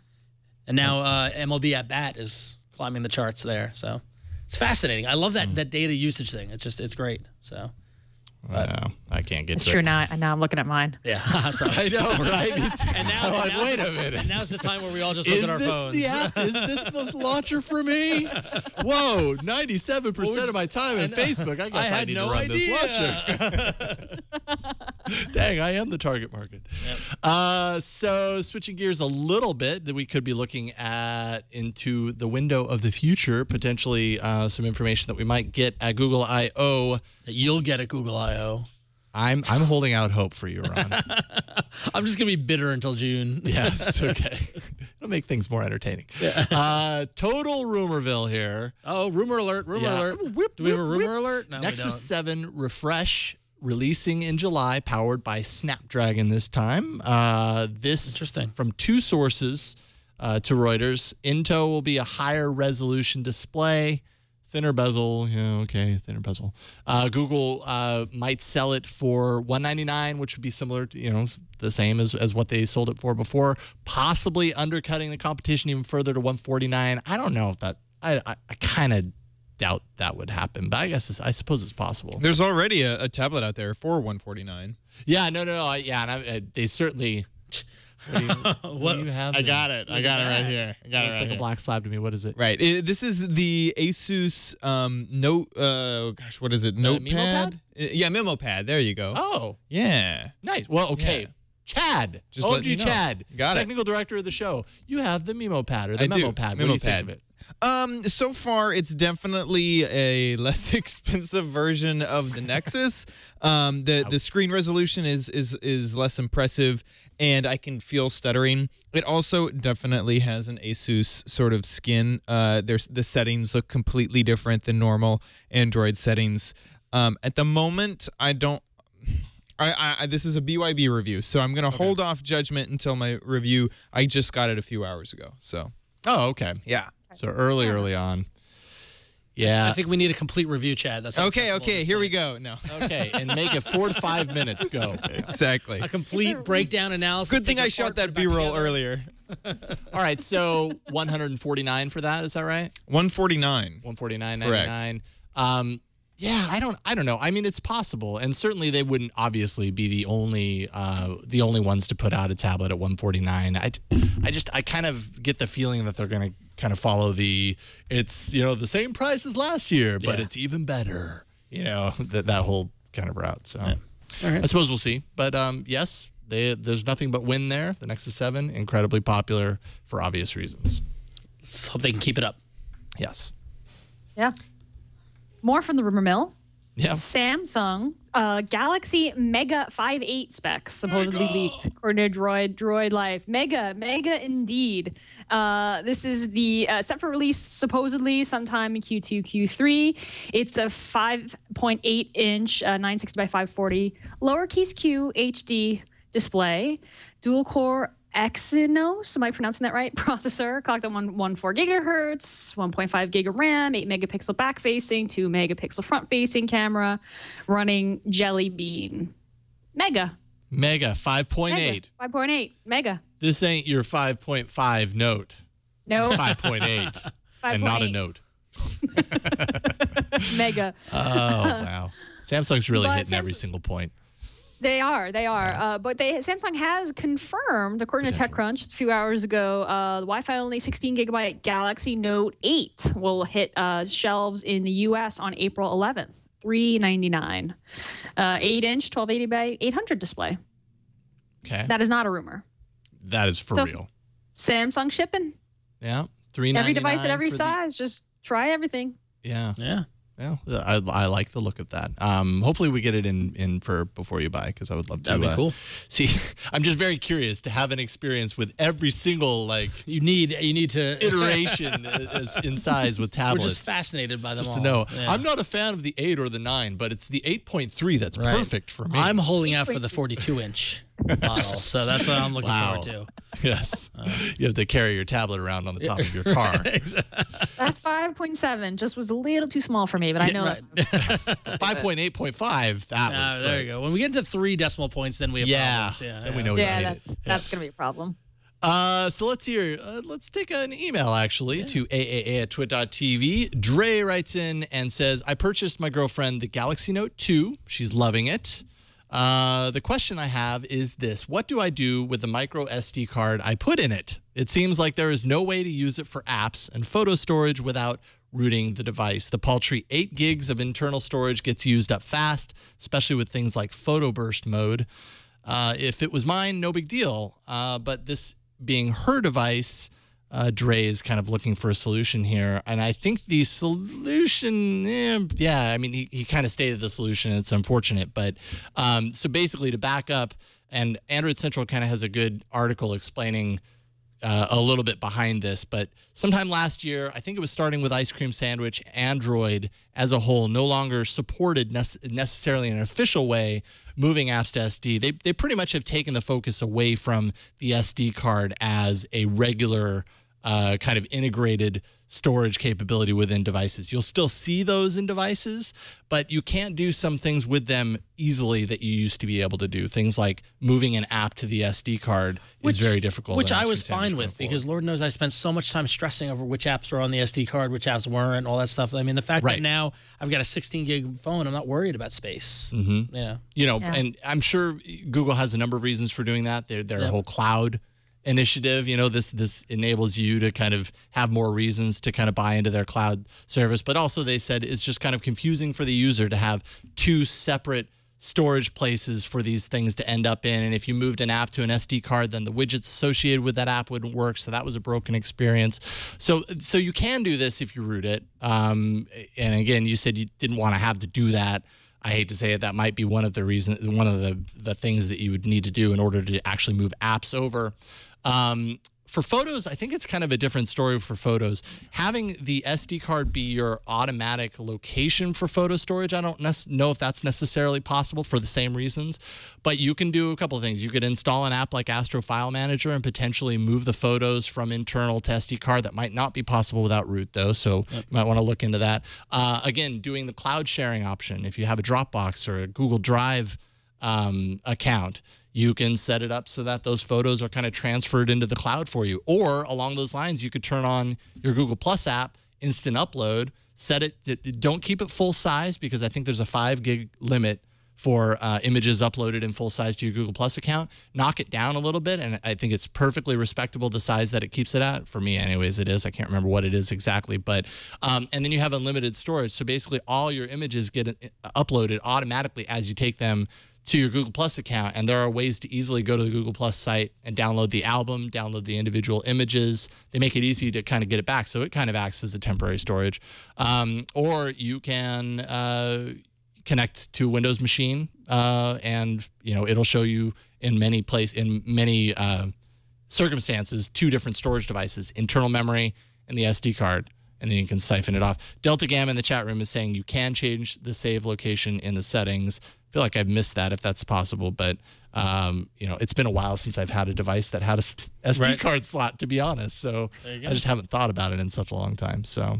And now MLB at Bat is climbing the charts there. So it's fascinating. I love that data usage thing. It's great. So. Wow, I can't get it's to true it. now. I'm looking at mine. Yeah, sorry. I know, right? And now, wait a minute. And now's the time where we all just look at our phones. Is this the launcher for me? Whoa, 97% of my time in Facebook. I guess I need to run this launcher. Dang, I am the target market. Yep. So switching gears a little bit, that we could be looking at into the window of the future, potentially some information that we might get at Google I/O. That you'll get at Google I/O. I'm holding out hope for you, Ron. I'm just gonna be bitter until June. Yeah, it's okay. It'll make things more entertaining. Yeah. Total rumorville here. Oh, rumor alert! Rumor alert! Do we have a rumor alert? No, Nexus 7 refresh releasing in July, powered by Snapdragon this time. This interesting from two sources to Reuters. Into will be a higher resolution display. Thinner bezel, thinner bezel. Google might sell it for $199, which would be similar to, the same as what they sold it for before, possibly undercutting the competition even further to $149. I don't know if that, I kind of doubt that would happen, but I suppose it's possible. There's already a tablet out there for $149. Yeah, no, they certainly. What do you have? I got it. I got it right here. I got it. Looks like a black slab to me. What is it? Right. This is the Asus Note. What is it? Notepad. Yeah, MemoPad. There you go. Oh, yeah. Nice. Well, okay. Yeah. Chad, just let you know. Chad, got technical director of the show. You have the MemoPad or the MemoPad. What do you think of it? So far, it's definitely a less expensive version of the Nexus. The screen resolution is less impressive, and I can feel stuttering. It also definitely has an Asus sort of skin. The settings look completely different than normal Android settings. At the moment, I don't. This is a BYB review, so I'm gonna hold off judgment until my review. I just got it a few hours ago, so. Oh, okay. Yeah. So early on. Yeah. I think we need a complete review, Chad. That's okay. Here we go. No. Okay, and make it 4 to 5 minutes. Go. Exactly. A complete breakdown analysis. Good thing I shot that B-roll earlier. All right, so $149 for that. Is that right? $149. $149.99. Yeah, I don't know. I mean, it's possible, and certainly they wouldn't obviously be the only ones to put out a tablet at $149. I kind of get the feeling that they're going to kind of follow the the same price as last year, but it's even better. That whole kind of route. So I suppose we'll see. But yes, there's nothing but win there. The Nexus 7, incredibly popular for obvious reasons. Let's hope they can keep it up. Yes. Yeah. More from the rumor mill. Yeah. Samsung Galaxy Mega 5.8 specs supposedly leaked according to Droid Life. Mega indeed. This is the set for release supposedly sometime in Q2, Q3. It's a 5.8 inch 960 by 540 lowercase q HD display, dual core Exynos, am I pronouncing that right? Processor, clocked at 1.14 gigahertz, 1.5 gig of RAM, 8 megapixel back facing, 2 megapixel front facing camera, running Jelly Bean. Mega 5.8. 5.8. Mega. This ain't your 5.5 note. No. 5.8. And not a note. Mega. Oh, wow. Samsung's really hitting every single point. They are. But Samsung has confirmed, according to TechCrunch a few hours ago, the Wi-Fi only 16 gigabyte Galaxy Note 8 will hit shelves in the U.S. on April 11th, $399. 8-inch 1280 by 800 display. Okay. That is not a rumor. That is for real. Samsung shipping. Yeah. $399. Every device at every size. Just try everything. Yeah. Yeah. Yeah, I like the look of that. Hopefully we get it in for before you buy, because I would love to. That'd be cool. See, I'm just very curious to have an experience with every single you need to iteration in size with tablets. We're just fascinated by them all. To know, Yeah. I'm not a fan of the 8 or the 9, but it's the 8.3 that's perfect for me. I'm holding out for the 42-inch model, so that's what I'm looking forward to. Yes, you have to carry your tablet around on the top of your car. That 5.7 just was a little too small for me, but I know. 5.8.5. That was there you go. When we get into 3 decimal points, then we have problems. Yeah, then we know. Yeah, that's gonna be a problem. So let's hear. Let's take an email actually to aaa@twit.tv. Dre writes in and says, "I purchased my girlfriend the Galaxy Note 2. She's loving it. The question I have is this: what do I do with the micro SD card I put in it? It seems like there is no way to use it for apps and photo storage without rooting the device. The paltry 8 gigs of internal storage gets used up fast, especially with things like photo burst mode. If it was mine, no big deal. But this being her device, Dre is kind of looking for a solution here. And I think the solution, I mean, he kind of stated the solution. It's unfortunate. But so basically, to back up, and Android Central kind of has a good article explaining a little bit behind this, but sometime last year, I think it was starting with Ice Cream Sandwich, Android as a whole no longer supported necessarily in an official way moving apps to SD. They pretty much have taken the focus away from the SD card as a regular kind of integrated storage capability within devices. You'll still see those in devices, but you can't do some things with them easily that you used to be able to do. Things like moving an app to the SD card is very difficult. Which I was fine with, because Lord knows I spent so much time stressing over which apps were on the SD card, which apps weren't, all that stuff. I mean, the fact that now I've got a 16 gig phone, I'm not worried about space. Yeah. And I'm sure Google has a number of reasons for doing that. Their whole cloud initiative, this enables you to kind of have more reasons to kind of buy into their cloud service. But also they said it's just kind of confusing for the user to have 2 separate storage places for these things to end up in. And if you moved an app to an SD card, then the widgets associated with that app wouldn't work. So that was a broken experience. So you can do this if you root it. And again, you said you didn't want to have to do that. I hate to say it, that might be one of the reasons, one of the things that you would need to do in order to actually move apps over. For photos, I think it's kind of a different story for photos. Having the SD card be your automatic location for photo storage, I don't know if that's necessarily possible for the same reasons, but you can do a couple of things. You could install an app like Astro File Manager and potentially move the photos from internal to SD card. That might not be possible without root, though, so you might want to look into that. Again, doing the cloud sharing option. If you have a Dropbox or a Google Drive account, you can set it up so that those photos are kind of transferred into the cloud for you. Or along those lines, you could turn on your Google Plus app, instant upload, set it, don't keep it full size, because I think there's a 5 gig limit for images uploaded in full size to your Google Plus account. Knock it down a little bit, and I think it's perfectly respectable the size that it keeps it at. For me, anyways, it is. I can't remember what it is exactly, but and then you have unlimited storage. So basically, all your images get uploaded automatically as you take them to your Google Plus account, and there are ways to easily go to the Google Plus site and download the album, download the individual images. They make it easy to kind of get it back, so it kind of acts as a temporary storage. Or you can connect to a Windows machine, and it'll show you in many circumstances 2 different storage devices: internal memory and the SD card. And then you can siphon it off. Delta Gamma in the chat room is saying you can change the save location in the settings. I feel like I've missed that, if that's possible, but it's been a while since I've had a device that had a SD card slot, to be honest. So I just haven't thought about it in such a long time. So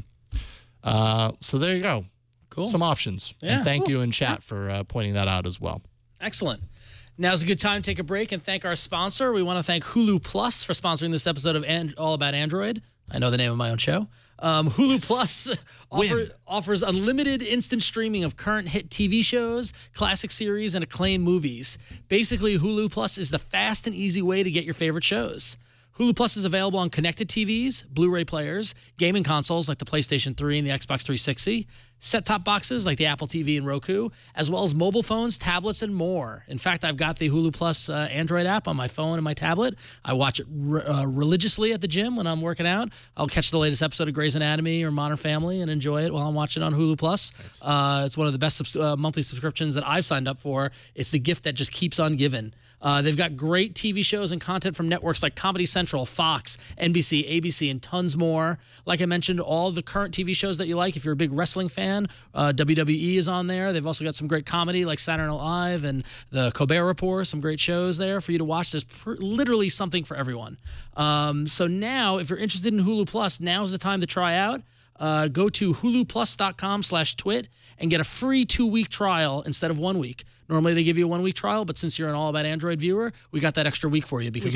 there you go. Cool. Some options. Yeah, and thank you in chat for pointing that out as well. Excellent. Now's a good time to take a break and thank our sponsor. We want to thank Hulu Plus for sponsoring this episode of All About Android. I know the name of my own show. Hulu Plus offers unlimited instant streaming of current hit TV shows, classic series, and acclaimed movies. Basically, Hulu Plus is the fast and easy way to get your favorite shows. Hulu Plus is available on connected TVs, Blu-ray players, gaming consoles like the PlayStation 3 and the Xbox 360, set-top boxes like the Apple TV and Roku, as well as mobile phones, tablets, and more. In fact, I've got the Hulu Plus Android app on my phone and my tablet. I watch it religiously at the gym when I'm working out. I'll catch the latest episode of Grey's Anatomy or Modern Family and enjoy it while I'm watching it on Hulu Plus. Nice. It's one of the best monthly subscriptions that I've signed up for. It's the gift that just keeps on giving. They've got great TV shows and content from networks like Comedy Central, Fox, NBC, ABC, and tons more. Like I mentioned, all the current TV shows that you like. If you're a big wrestling fan, WWE is on there. They've also got some great comedy like Saturday Night Live and The Colbert Report, some great shows there for you to watch. There's literally something for everyone. So now, if you're interested in Hulu Plus, now's the time to try out. Go to huluplus.com/twit and get a free 2-week trial instead of 1 week. Normally they give you a 1-week trial, but since you're an All About Android viewer, we got that extra week for you because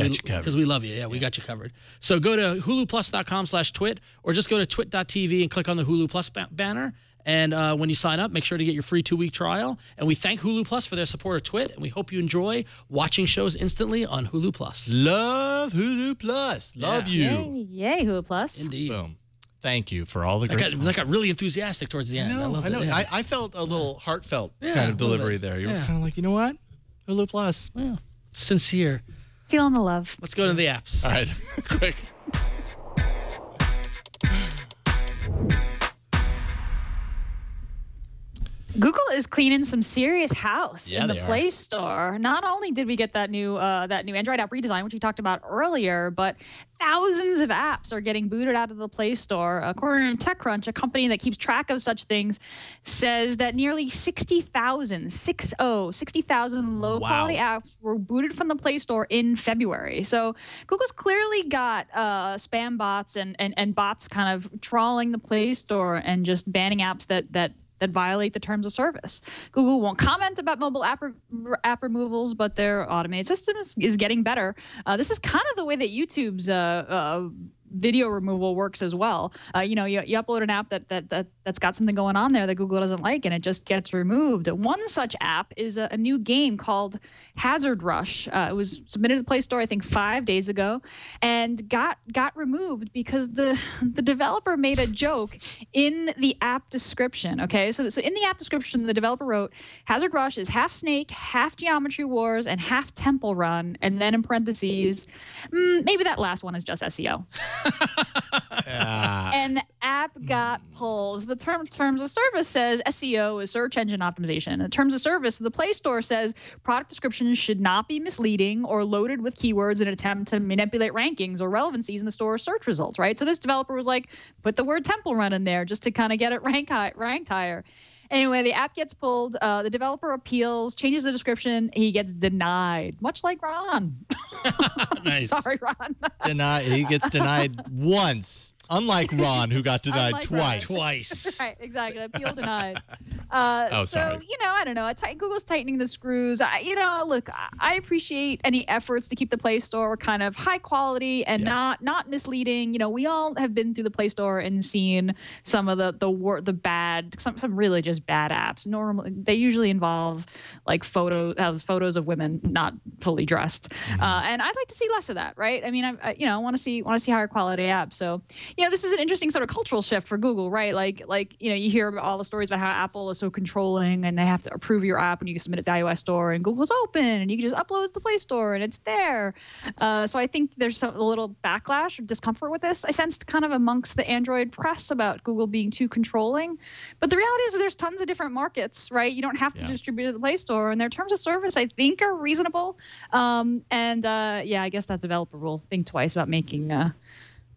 we love you. Yeah, we got you covered. So go to huluplus.com/twit or just go to twit.tv and click on the Hulu Plus banner. And when you sign up, make sure to get your free 2-week trial. And we thank Hulu Plus for their support of Twit, and we hope you enjoy watching shows instantly on Hulu Plus. Love Hulu Plus. Love you. Yay, Hulu Plus. Indeed. Boom. Thank you for all the great. That got really enthusiastic towards the end. I know. Yeah. I felt a little heartfelt kind of delivery there. You were kind of like, you know what? Hulu Plus. Yeah. Sincere. Feeling the love. Let's go to the apps. All right. Quick. Google is cleaning some serious house in the they Play Store. Not only did we get that new Android app redesign, which we talked about earlier, but thousands of apps are getting booted out of the Play Store. According to TechCrunch, a company that keeps track of such things, says that nearly 60,000 low-quality apps were booted from the Play Store in February. So Google's clearly got spam bots and bots kind of trawling the Play Store and just banning apps that violate the terms of service. Google won't comment about mobile app removals, but their automated system is getting better. This is kind of the way that YouTube's video removal works as well. You upload an app that's got something going on there that Google doesn't like, and it just gets removed. One such app is a new game called Hazard Rush. It was submitted to the Play Store, I think, 5 days ago, and got removed because the developer made a joke in the app description. Okay, so in the app description, the developer wrote, "Hazard Rush is half Snake, half Geometry Wars, and half Temple Run," and then in parentheses, maybe that last one is just SEO. And the app got pulled. The terms of service says SEO is search engine optimization. The terms of service, the Play Store says product descriptions should not be misleading or loaded with keywords in an attempt to manipulate rankings or relevancies in the store's search results, right? So this developer was like, put the word Temple Run in there just to kind of get it ranked higher. Anyway, the app gets pulled. The developer appeals, changes the description. He gets denied, much like Ron. Nice. Sorry, Ron. He gets denied once. Unlike Ron, who got denied twice. Twice. Right, exactly. Appeal denied. Sorry. So, I don't know. Google's tightening the screws. Look, I appreciate any efforts to keep the Play Store kind of high quality and not misleading. We all have been through the Play Store and seen some of the bad, some really just bad apps. Normally, they usually involve like photos of women not fully dressed, and I'd like to see less of that. Right? I mean, I want to see higher quality apps. So. This is an interesting sort of cultural shift for Google, right? Like you hear about all the stories about how Apple is so controlling and they have to approve your app when you submit it to the iOS store, and Google's open and you can just upload it to the Play Store and it's there. So I think there's a little backlash or discomfort with this. I sensed kind of amongst the Android press about Google being too controlling. But the reality is that there's tons of different markets, right? You don't have to distribute it to the Play Store, and their terms of service, I think, are reasonable. I guess that developer will think twice about making a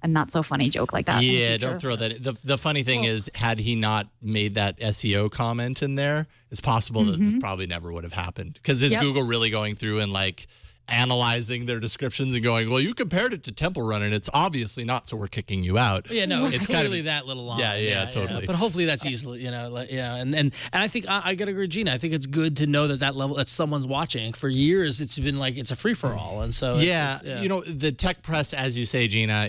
not so funny joke like that. Yeah, don't throw that. The funny thing is, had he not made that SEO comment in there, it's possible that this probably never would have happened. Because is Google really going through and like analyzing their descriptions and going, well, you compared it to Temple Run and it's obviously not, so we're kicking you out. Yeah, no, it's clearly that little long. Yeah, totally. But hopefully that's easily, and I think I gotta agree with Gina. I think it's good to know that level that someone's watching. For years, it's been like it's a free for all, and so the tech press, as you say, Gina,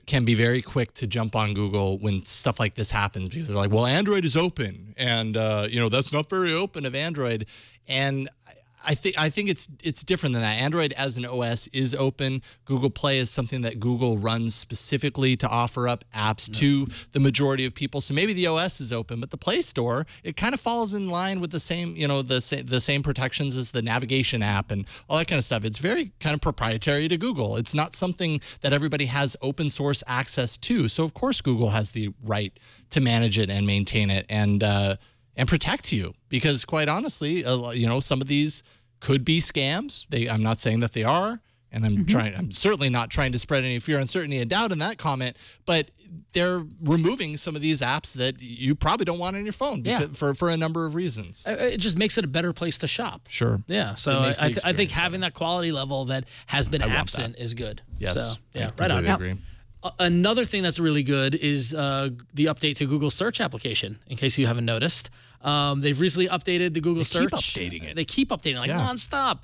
can be very quick to jump on Google when stuff like this happens because they're like, well, Android is open, and that's not very open of Android, and I think it's different than that. Android as an OS is open. Google Play is something that Google runs specifically to offer up apps to the majority of people. So maybe the OS is open, but the Play Store, it kind of falls in line with the same, the same protections as the navigation app and all that kind of stuff. It's very kind of proprietary to Google. It's not something that everybody has open source access to. So of course Google has the right to manage it and maintain it and protect you, because quite honestly, some of these could be scams. I'm not saying that they are, and I'm certainly not trying to spread any fear, uncertainty, and doubt in that comment, but they're removing some of these apps that you probably don't want on your phone for a number of reasons. It just makes it a better place to shop. Sure. Yeah. So I think having that quality level that has been absent is good. Yes. So, yeah, I right on. agree. Another thing that's really good is the update to Google Search application, in case you haven't noticed. They've recently updated the Google Search. Keep updating it. They keep updating it nonstop.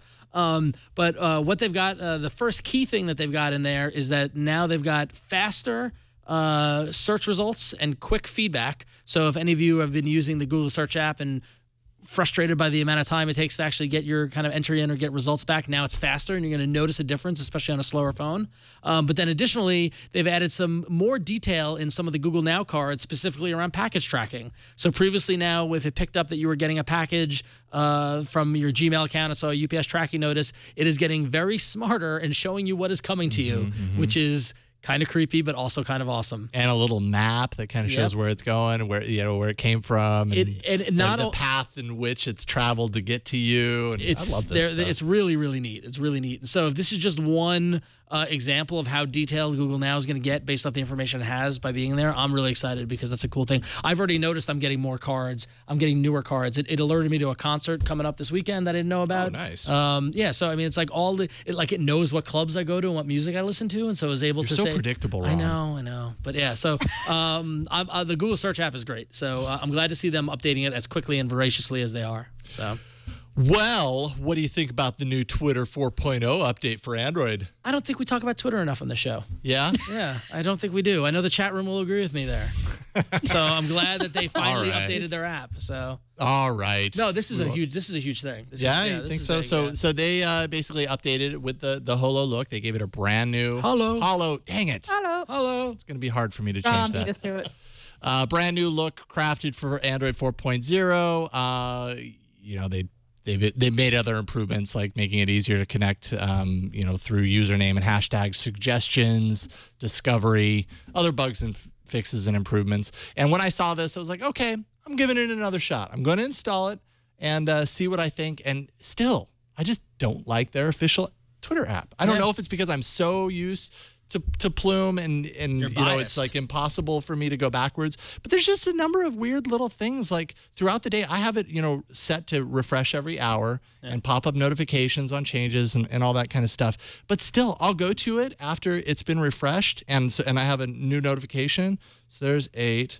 But what they've got, the first key thing that they've got in there is that now they've got faster search results and quick feedback. So if any of you have been using the Google Search app and frustrated by the amount of time it takes to actually get your kind of entry in or get results back, now it's faster and you're going to notice a difference, especially on a slower phone. But then additionally, they've added some more detail in some of the Google Now cards, specifically around package tracking. So previously now, if it picked up that you were getting a package from your Gmail account and saw a UPS tracking notice, it is getting very smarter and showing you what is coming to you, which is kind of creepy, but also kind of awesome. And a little map that kind of shows where it's going, where it came from, and not the path in which it's traveled to get to you. And I love this stuff. It's really, really neat. It's really neat. So if this is just one example of how detailed Google Now is going to get based off the information it has by being there, I'm really excited because that's a cool thing. I've already noticed I'm getting more cards. I'm getting newer cards. It alerted me to a concert coming up this weekend that I didn't know about. Oh, nice. Yeah, so I mean, it's like it knows what clubs I go to and what music I listen to, and so I was able to say. Predictable, Ron. I know. But yeah, so the Google Search app is great. So I'm glad to see them updating it as quickly and voraciously as they are. So. Well, what do you think about the new Twitter 4.0 update for Android? I don't think we talk about Twitter enough on the show. Yeah? Yeah, I don't think we do. I know the chat room will agree with me there. So I'm glad that they finally updated their app. So. All right. No, this is a huge thing. You think so? Big, so they basically updated it with the Holo look. They gave it a brand new Holo. Dang it. Hello. It's going to be hard for me to change that. Beat us to it. Brand new look crafted for Android 4.0. They made other improvements like making it easier to connect, through username and hashtag suggestions, discovery, other bugs and fixes and improvements. And when I saw this, I was like, okay, I'm giving it another shot. I'm going to install it and see what I think. And still, I just don't like their official Twitter app. I don't know if it's because I'm so used to Plume and it's like impossible for me to go backwards, but there's just a number of weird little things like throughout the day. I have it set to refresh every hour and pop up notifications on changes and all that kind of stuff, but still I'll go to it after it's been refreshed and I have a new notification. So there's 8.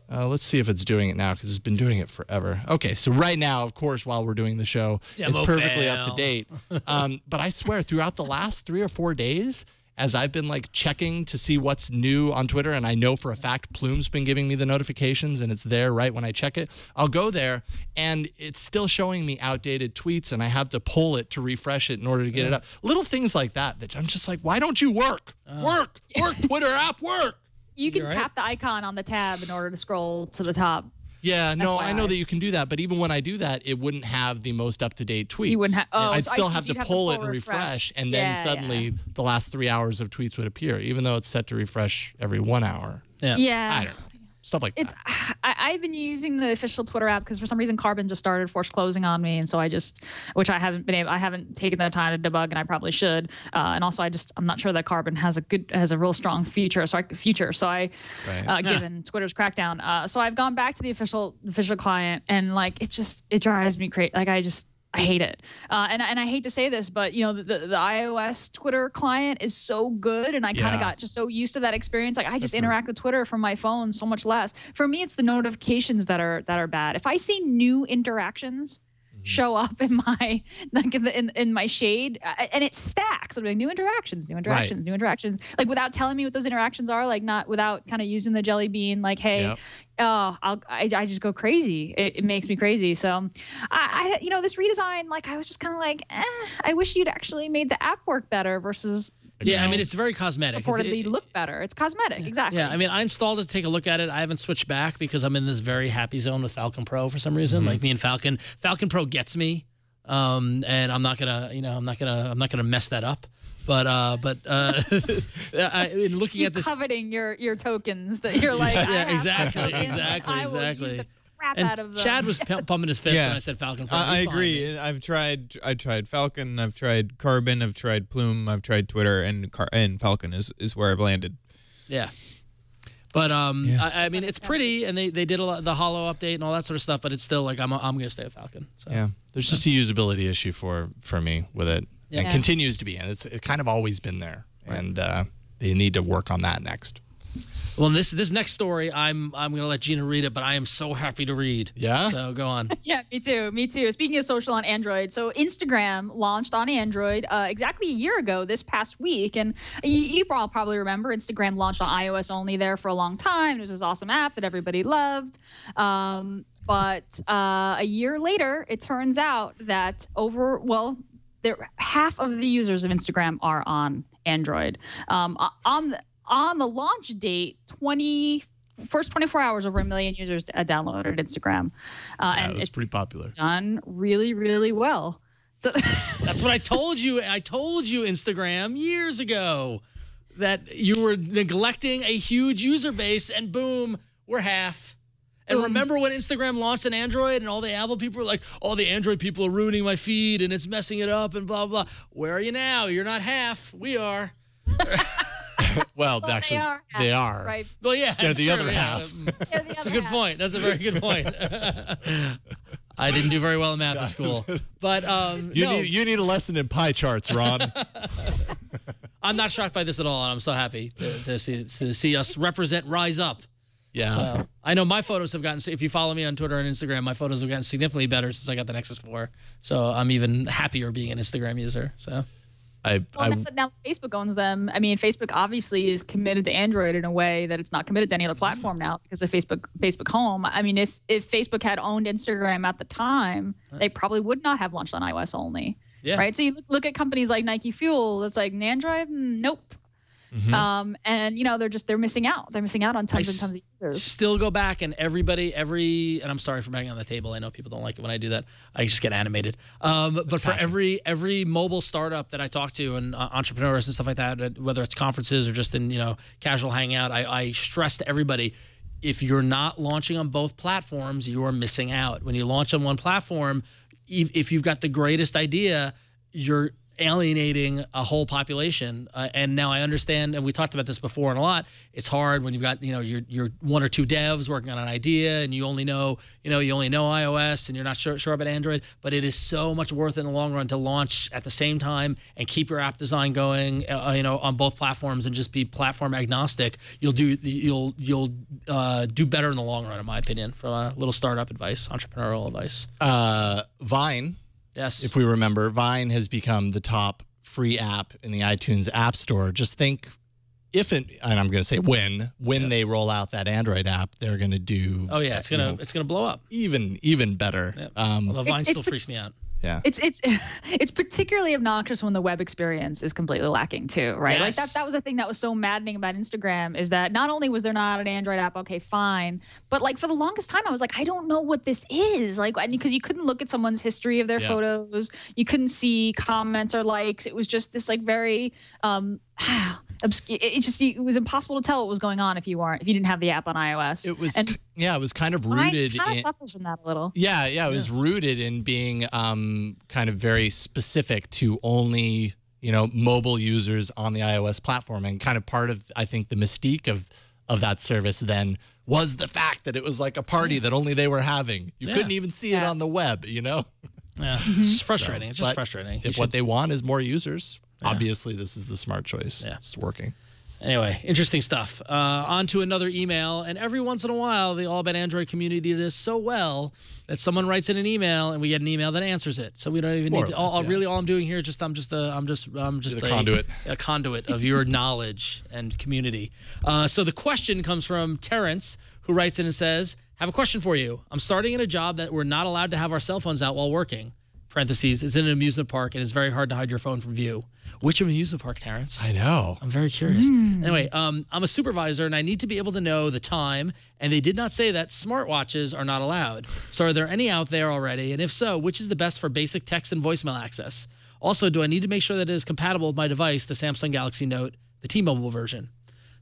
Let's see if it's doing it now because it's been doing it forever. Okay, so right now, of course, while we're doing the show, it's perfectly up to date. But I swear throughout the last 3 or 4 days, as I've been like checking to see what's new on Twitter, and I know for a fact Plume's been giving me the notifications and it's there right when I check it, I'll go there and it's still showing me outdated tweets and I have to pull it to refresh it in order to get it up. Little things like that I'm just like, why don't you work? Work, Twitter app, work. You can tap the icon on the tab in order to scroll to the top. Yeah, no, I know that you can do that, but even when I do that, it wouldn't have the most up-to-date tweets. You wouldn't have. I'd still have to pull it and refresh, and then suddenly the last 3 hours of tweets would appear, even though it's set to refresh every 1 hour. Yeah. I don't know. Stuff like that. I've been using the official Twitter app because for some reason Carbon just started forced closing on me, and so I haven't taken the time to debug, and I probably should. And also I'm not sure that Carbon has a real strong future. Given Twitter's crackdown, so I've gone back to the official client, and like it drives me crazy. Like I hate it. And I hate to say this, but the iOS Twitter client is so good, and I kind of got just so used to that experience. Like I just interact with Twitter from my phone so much less. For me, it's the notifications that are bad. If I see new interactions show up in my like in my shade, and it stacks. I'm like new interactions, new interactions, like without telling me what those interactions are, like not without kind of using the jelly bean, like hey, I just go crazy. It makes me crazy. So I this redesign, like I was just kind of like, I wish you'd actually made the app work better versus. Yeah, I mean, it's very cosmetic. Reportedly look better. It's cosmetic, exactly. Yeah, I mean, I installed it to take a look at it. I haven't switched back because I'm in this very happy zone with Falcon Pro for some reason. Like me and Falcon Pro gets me, and I'm not gonna mess that up. But in looking at this, coveting your tokens that you're like, exactly. And Chad was pumping his fist when I said Falcon Pro. I agree. I tried Falcon, I've tried Carbon, I've tried Plume, I've tried Twitter, and Falcon is where I've landed. Yeah. But I mean, it's pretty, and they did the Holo update and all that sort of stuff. But it's still like I'm gonna stay with Falcon. So. Yeah, there's just a usability issue for me with it. Yeah. And it continues to be, and it's kind of always been there, and they need to work on that next. Well, this next story, I'm gonna let Gina read it, but I am so happy to read. Yeah. So go on. Yeah, me too. Me too. Speaking of social on Android, so Instagram launched on Android exactly a year ago this past week, and you all probably remember Instagram launched on iOS only there for a long time. It was this awesome app that everybody loved. But a year later, it turns out that half of the users of Instagram are on Android. On the launch date, first 24 hours, over 1 million users downloaded Instagram. And it's pretty popular. Done really, really well. So that's what I told you. I told you, Instagram, years ago, that you were neglecting a huge user base, and boom, we're half. And remember when Instagram launched on Android and all the Apple people were like, oh, the Android people are ruining my feed and it's messing it up and blah, blah. Where are you now? You're not half. We are. Well, actually, they are. Right. Well, yeah. They're the other half. That's a good point. That's a very good point. I didn't do very well in math in school. But you need a lesson in pie charts, Ron. I'm not shocked by this at all, and I'm so happy to see us rise up. Yeah. So, I know my photos have gotten, if you follow me on Twitter and Instagram, my photos have gotten significantly better since I got the Nexus 4. So I'm even happier being an Instagram user. So now Facebook owns them. I mean, Facebook obviously is committed to Android in a way that it's not committed to any other platform now because of Facebook Home. I mean, if Facebook had owned Instagram at the time, they probably would not have launched on iOS only. Yeah. Right. So you look at companies like Nike Fuel. It's like Android. Nope. And they're missing out. They're missing out on tons and tons of users. Still go back and and I'm sorry for banging on the table. I know people don't like it when I do that. I just get animated. But for every mobile startup that I talk to and entrepreneurs and stuff like that, whether it's conferences or just in casual hangout, I stress to everybody, if you're not launching on both platforms, you are missing out. When you launch on one platform, if you've got the greatest idea, you're alienating a whole population. And now I understand, and we talked about this before and a lot, it's hard when you've got, you're one or two devs working on an idea and you only know iOS and you're not sure about Android, but it is so much worth it in the long run to launch at the same time and keep your app design going, on both platforms and just be platform agnostic. You'll do better in the long run, in my opinion, from a little startup advice, entrepreneurial advice. Vine. Yes. If we remember, Vine has become the top free app in the iTunes App Store. Just think and I'm going to say when they roll out that Android app, they're going to do. Oh yeah, it's going to blow up. Even better. Yeah. Although Vine still freaks me out. Yeah. It's particularly obnoxious when the web experience is completely lacking too, right? Yes. Like that was the thing that was so maddening about Instagram, is that not only was there not an Android app, okay, fine, but like for the longest time I was like, I don't know what this is, like, because you couldn't look at someone's history of their photos, you couldn't see comments or likes. It was just this like very it was impossible to tell what was going on if you didn't have the app on iOS. It was kind of rooted. It kind of suffers from that a little. Yeah, it was rooted in being kind of very specific to only mobile users on the iOS platform, and kind of part of, I think, the mystique of that service then was the fact that it was like a party that only they were having. You couldn't even see it on the web. Yeah, it's frustrating. It's just frustrating. If what they want is more users, obviously this is the smart choice. Yeah. It's working. Anyway, interesting stuff. On to another email. And every once in a while, the All About Android community does so well that someone writes in an email and we get an email that answers it. So we don't even need to. Really, all I'm doing here is I'm just a conduit. A conduit of your knowledge and community. So the question comes from Terrence, who writes in and says, "Have a question for you. I'm starting in a job that we're not allowed to have our cell phones out while working. Parentheses, it's in an amusement park and it's very hard to hide your phone from view." Which amusement park, Terrence? I know. I'm very curious. Anyway, I'm a supervisor and I need to be able to know the time, and they did not say that smartwatches are not allowed. So are there any out there already? And if so, which is the best for basic text and voicemail access? Also, do I need to make sure that it is compatible with my device, the Samsung Galaxy Note, the T-Mobile version?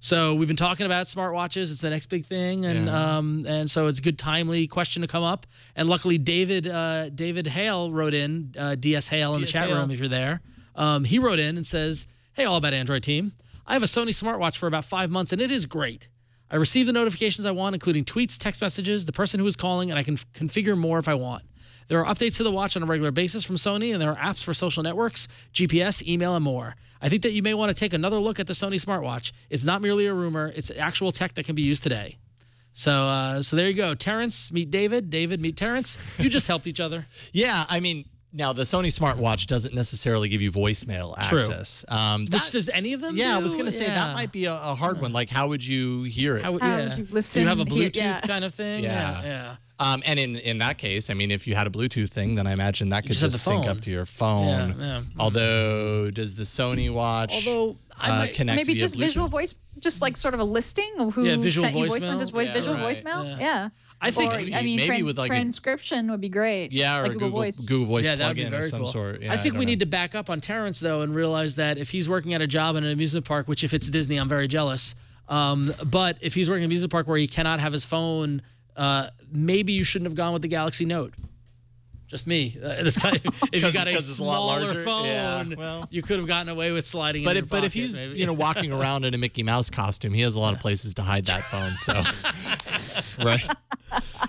So we've been talking about smartwatches. It's the next big thing, and so it's a good, timely question to come up. And luckily, David Hale wrote in, DS Hale in the chat room if you're there. He wrote in and says, "Hey, All About Android team. I have a Sony smartwatch for about 5 months, and it is great. I receive the notifications I want, including tweets, text messages, the person who is calling, and I can configure more if I want. There are updates to the watch on a regular basis from Sony, and there are apps for social networks, GPS, email, and more. I think that you may want to take another look at the Sony smartwatch. It's not merely a rumor. It's actual tech that can be used today." So there you go. Terrence, meet David. David, meet Terrence. You just helped each other. Yeah, I mean, now the Sony smartwatch doesn't necessarily give you voicemail access. Which does any of them Yeah, do? I was going to say that might be a hard one. Like, how would you hear it? How would you listen? Do you have a Bluetooth Yeah. kind of thing? Yeah. And in that case, I mean, if you had a Bluetooth thing, then I imagine that could just have just the sync phone. up to your phone. Yeah. Although, does the Sony watch connect Maybe via just Bluetooth? visual voice, just like sort of a listing of who visual sent you voicemail, voicemail? just Yeah, visual right. voicemail. Yeah. Yeah. I think Or, maybe with like a- transcription would be great. Yeah, or like Google Voice. Voice Yeah, that would be plugin very of some cool. sort. Yeah, I think don't we know. need to back up on Terrence, though, and realize that if he's working at a job in an amusement park, which if it's Disney, I'm very jealous. But if he's working at an amusement park where he cannot have his phone, maybe you shouldn't have gone with the Galaxy Note. Just me. This guy, if you got a because it's a lot smaller larger. phone, Yeah, well. you could have gotten away with sliding. But in your if pocket, he's maybe. walking around in a Mickey Mouse costume, he has a lot of places to hide that phone. So Right.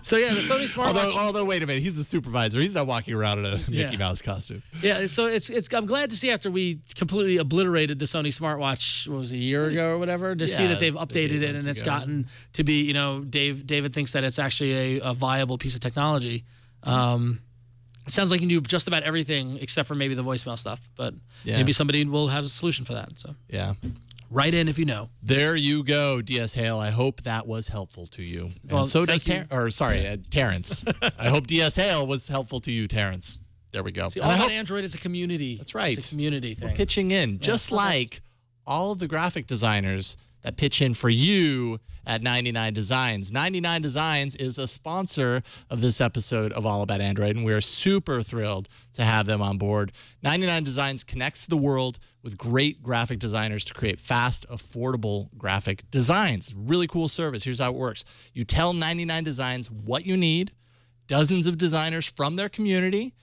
So yeah, the Sony smartwatch. although wait a minute, he's the supervisor. He's not walking around in a Mickey Mouse costume. Yeah, so it's. I'm glad to see after we completely obliterated the Sony smartwatch, what was it, a year ago or whatever, to see that they've updated it and it's gotten to be, David thinks that it's actually a viable piece of technology. It sounds like you can do just about everything except for maybe the voicemail stuff, but maybe somebody will have a solution for that. So Yeah. write in if you know. There you go, DS Hale. I hope that was helpful to you. Well, and so does thank Terrence. I hope DS Hale was helpful to you, Terrence. There we go. See, And all I about hope Android is a community. That's right. It's a community thing. pitching in, just like all of the graphic designers that pitch in for you at 99 Designs. 99 Designs is a sponsor of this episode of All About Android, and we're super thrilled to have them on board. 99 Designs connects the world with great graphic designers to create fast, affordable graphic designs. Really cool service. Here's how it works. You tell 99 Designs what you need. Dozens of designers from their community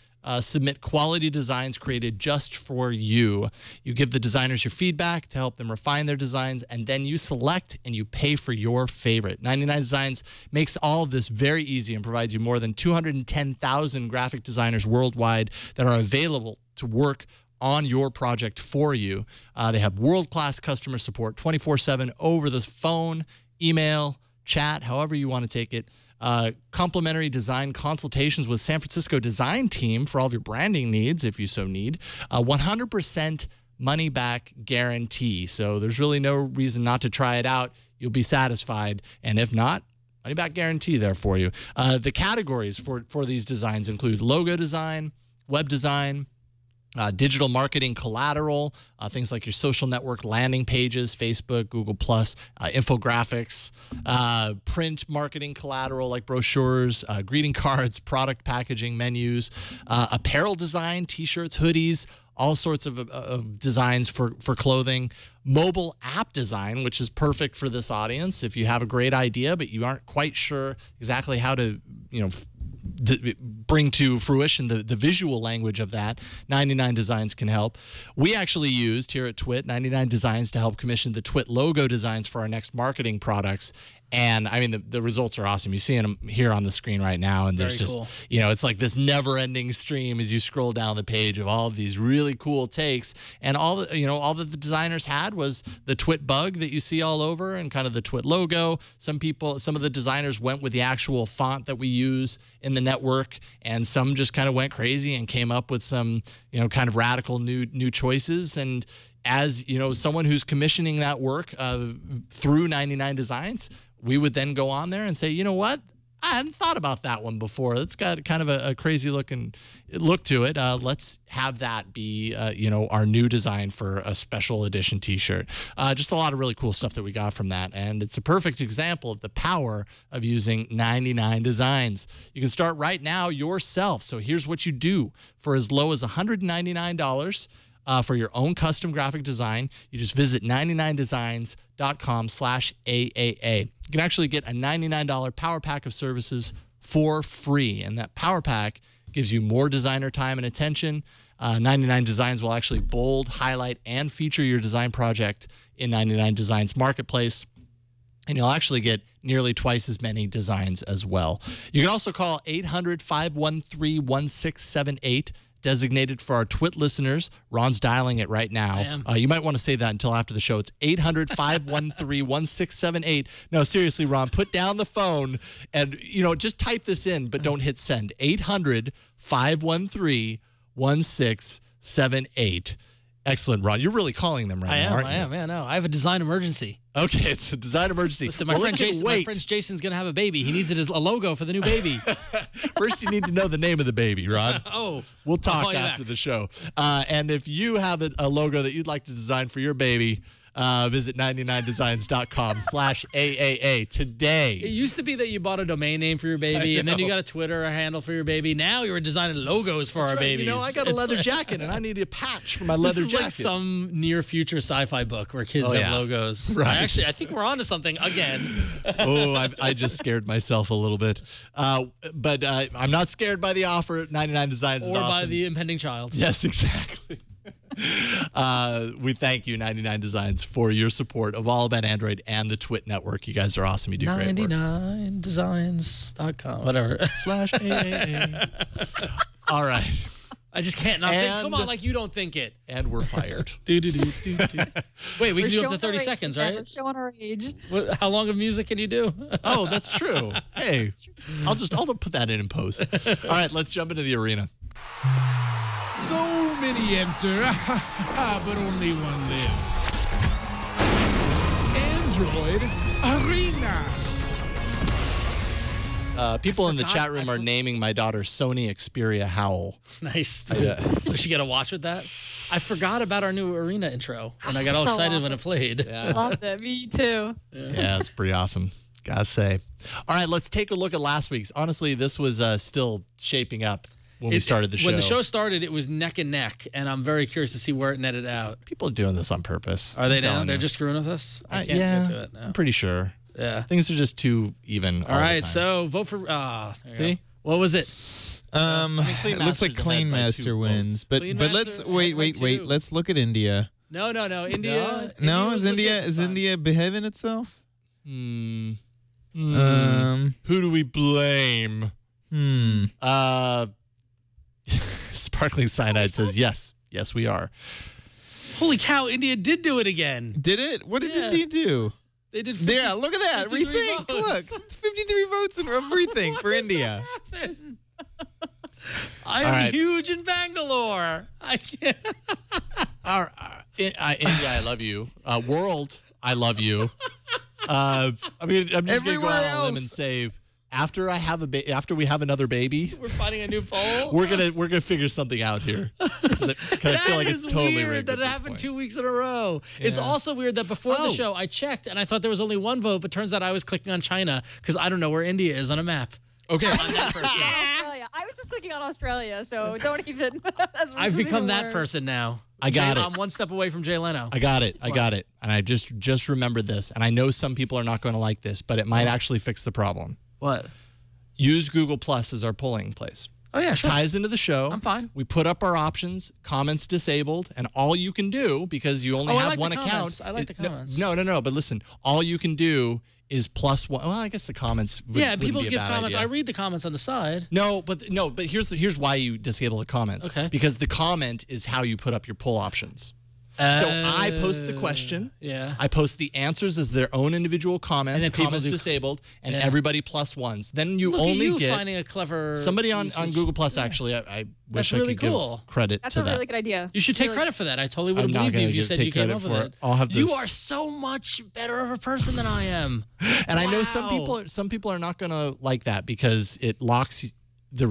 submit quality designs created just for you. You give the designers your feedback to help them refine their designs, and then you select and you pay for your favorite. 99 Designs makes all of this very easy and provides you more than 210,000 graphic designers worldwide that are available to work on your project for you. They have world-class customer support 24/7 over the phone, email, chat, however you want to take it. Complimentary design consultations with San Francisco design team for all of your branding needs, if you so need. 100% money back guarantee. So there's really no reason not to try it out. You'll be satisfied. And if not, money back guarantee there for you. The categories for these designs include logo design, web design, digital marketing collateral, things like your social network landing pages, Facebook, Google+, infographics, print marketing collateral like brochures, greeting cards, product packaging, menus, apparel design, T-shirts, hoodies, all sorts of designs for clothing, mobile app design, which is perfect for this audience. If you have a great idea, but you aren't quite sure exactly how to, bring to fruition the visual language of that, 99 Designs can help. We actually used here at Twit 99 Designs to help commission the Twit logo designs for our next marketing products, And I mean, the results are awesome. You're seeing them here on the screen right now. And there's Very just, cool. it's like this never ending stream as you scroll down the page of all of these really cool takes. And all that the designers had was the Twit bug that you see all over and kind of the Twit logo. Some of the designers went with the actual font that we use in the network, and some just kind of went crazy and came up with some, kind of radical new choices. And as someone who's commissioning that work through 99 Designs, we would then go on there and say, you know what? I hadn't thought about that one before. It's got kind of a crazy look to it. Let's have that be, our new design for a special edition T-shirt. Just a lot of really cool stuff that we got from that, and it's a perfect example of the power of using 99 Designs. You can start right now yourself. So here's what you do: for as low as $199. For your own custom graphic design, you just visit 99designs.com/AAA. You can actually get a $99 power pack of services for free, and that power pack gives you more designer time and attention. 99 Designs will actually bold, highlight, and feature your design project in 99 Designs Marketplace. And you'll actually get nearly twice as many designs as well. You can also call 800-513-1678. Designated for our Twit listeners. Ron's dialing it right now. You might want to say that until after the show. It's 800-513-1678. No, seriously, Ron, put down the phone and, just type this in, but don't hit send. 800-513-1678. Excellent, Ron. You're really calling them right now, aren't you? I am. Yeah, no. I have a design emergency. Okay, it's a design emergency. Listen, my friend Jason's going to have a baby. He needs it as a logo for the new baby. First, you need to know the name of the baby, Ron. We'll talk after the show. And if you have a logo that you'd like to design for your baby, visit 99designs.com/AAA today. It used to be that you bought a domain name for your baby, and then you got a Twitter handle for your baby. Now you're designing logos for our babies. I got a leather jacket, and I need a patch for my leather jacket. This is like some near-future sci-fi book where kids have logos. Right. I think we're onto something again. I just scared myself a little bit. But I'm not scared by the offer. 99 Designs is awesome. Or by the impending child. Yes, exactly. We thank you, 99 Designs, for your support of All About Android and the Twit network. You guys are awesome. You do great work. 99designs.com, whatever. /AAA. All right. I just can't not think. Come on, like you don't think it. And we're fired. Wait, we can do up to 30 seconds, right? We're showing our age. How long of music can you do? Oh, that's true. Hey, I'll put that in post. All right, let's jump into the arena. So many enter, but only one lives. Android Arena. People in the chat room are naming my daughter Sony Xperia Howl. Nice. Was she get a watch with that? I forgot about our new arena intro, and I got all excited when it played. Yeah. Loved it. Me too. Yeah, it's pretty awesome. Gotta say. All right, let's take a look at last week's. Honestly, this was still shaping up when we started the show. When the show started, it was neck and neck, and I'm very curious to see where it netted out. People are doing this on purpose. Are they now? They're just screwing with us? I can't get to it now. I'm pretty sure. Yeah. Things are just too even. All right, so vote for. See? What was it? It looks like Clean Master wins, but let's wait. Let's look at India. No. India. No, is India behaving itself? Who do we blame? Sparkling Cyanide says yes. Yes, we are. Holy cow! India did do it again. Did it? What did India do? They did. Yeah, look at that. Rethink. Votes. Look, 53 votes in Rethink for India. I'm huge in Bangalore. I can't. India, I love you. World, I love you. I'm just gonna go out on a limb and say, after we have another baby, we're finding a new poll. We're gonna figure something out here. Because I feel like it's totally rigged. That it happened 2 weeks in a row. Yeah. It's also weird that before the show I checked and I thought there was only one vote, but turns out I was clicking on China because I don't know where India is on a map. Okay. I'm that person. Australia. I was just clicking on Australia, so don't even. I've become that person now. I got it. I'm one step away from Jay Leno. I got it. And I just remembered this. And I know some people are not going to like this, but it might actually fix the problem. What? Use Google Plus as our polling place. Oh, yeah, sure. Ties into the show. I'm fine. We put up our options, comments disabled, and all you can do, because you only have one account. I like the comments. No. But listen, all you can do is +1. Well, I guess the comments. People be a give bad comments. idea. I read the comments on the side. No, but here's why you disable the comments. Okay. Because the comment is how you put up your poll options. So I post the question. Yeah. I post the answers as their own individual comments. And then people comments do- disabled, and Yeah. everybody +1s. Then you Look only at you get finding a clever somebody on usage. Google Plus. Actually, I wish really I could cool. give credit That's to a that. really good idea. You should take credit for that. I totally would I'm have not believed you gonna if you said take you came credit up with for it. it. I'll have You this- are so much better of a person than I am. And I know Wow. some people are not going to like that because it locks the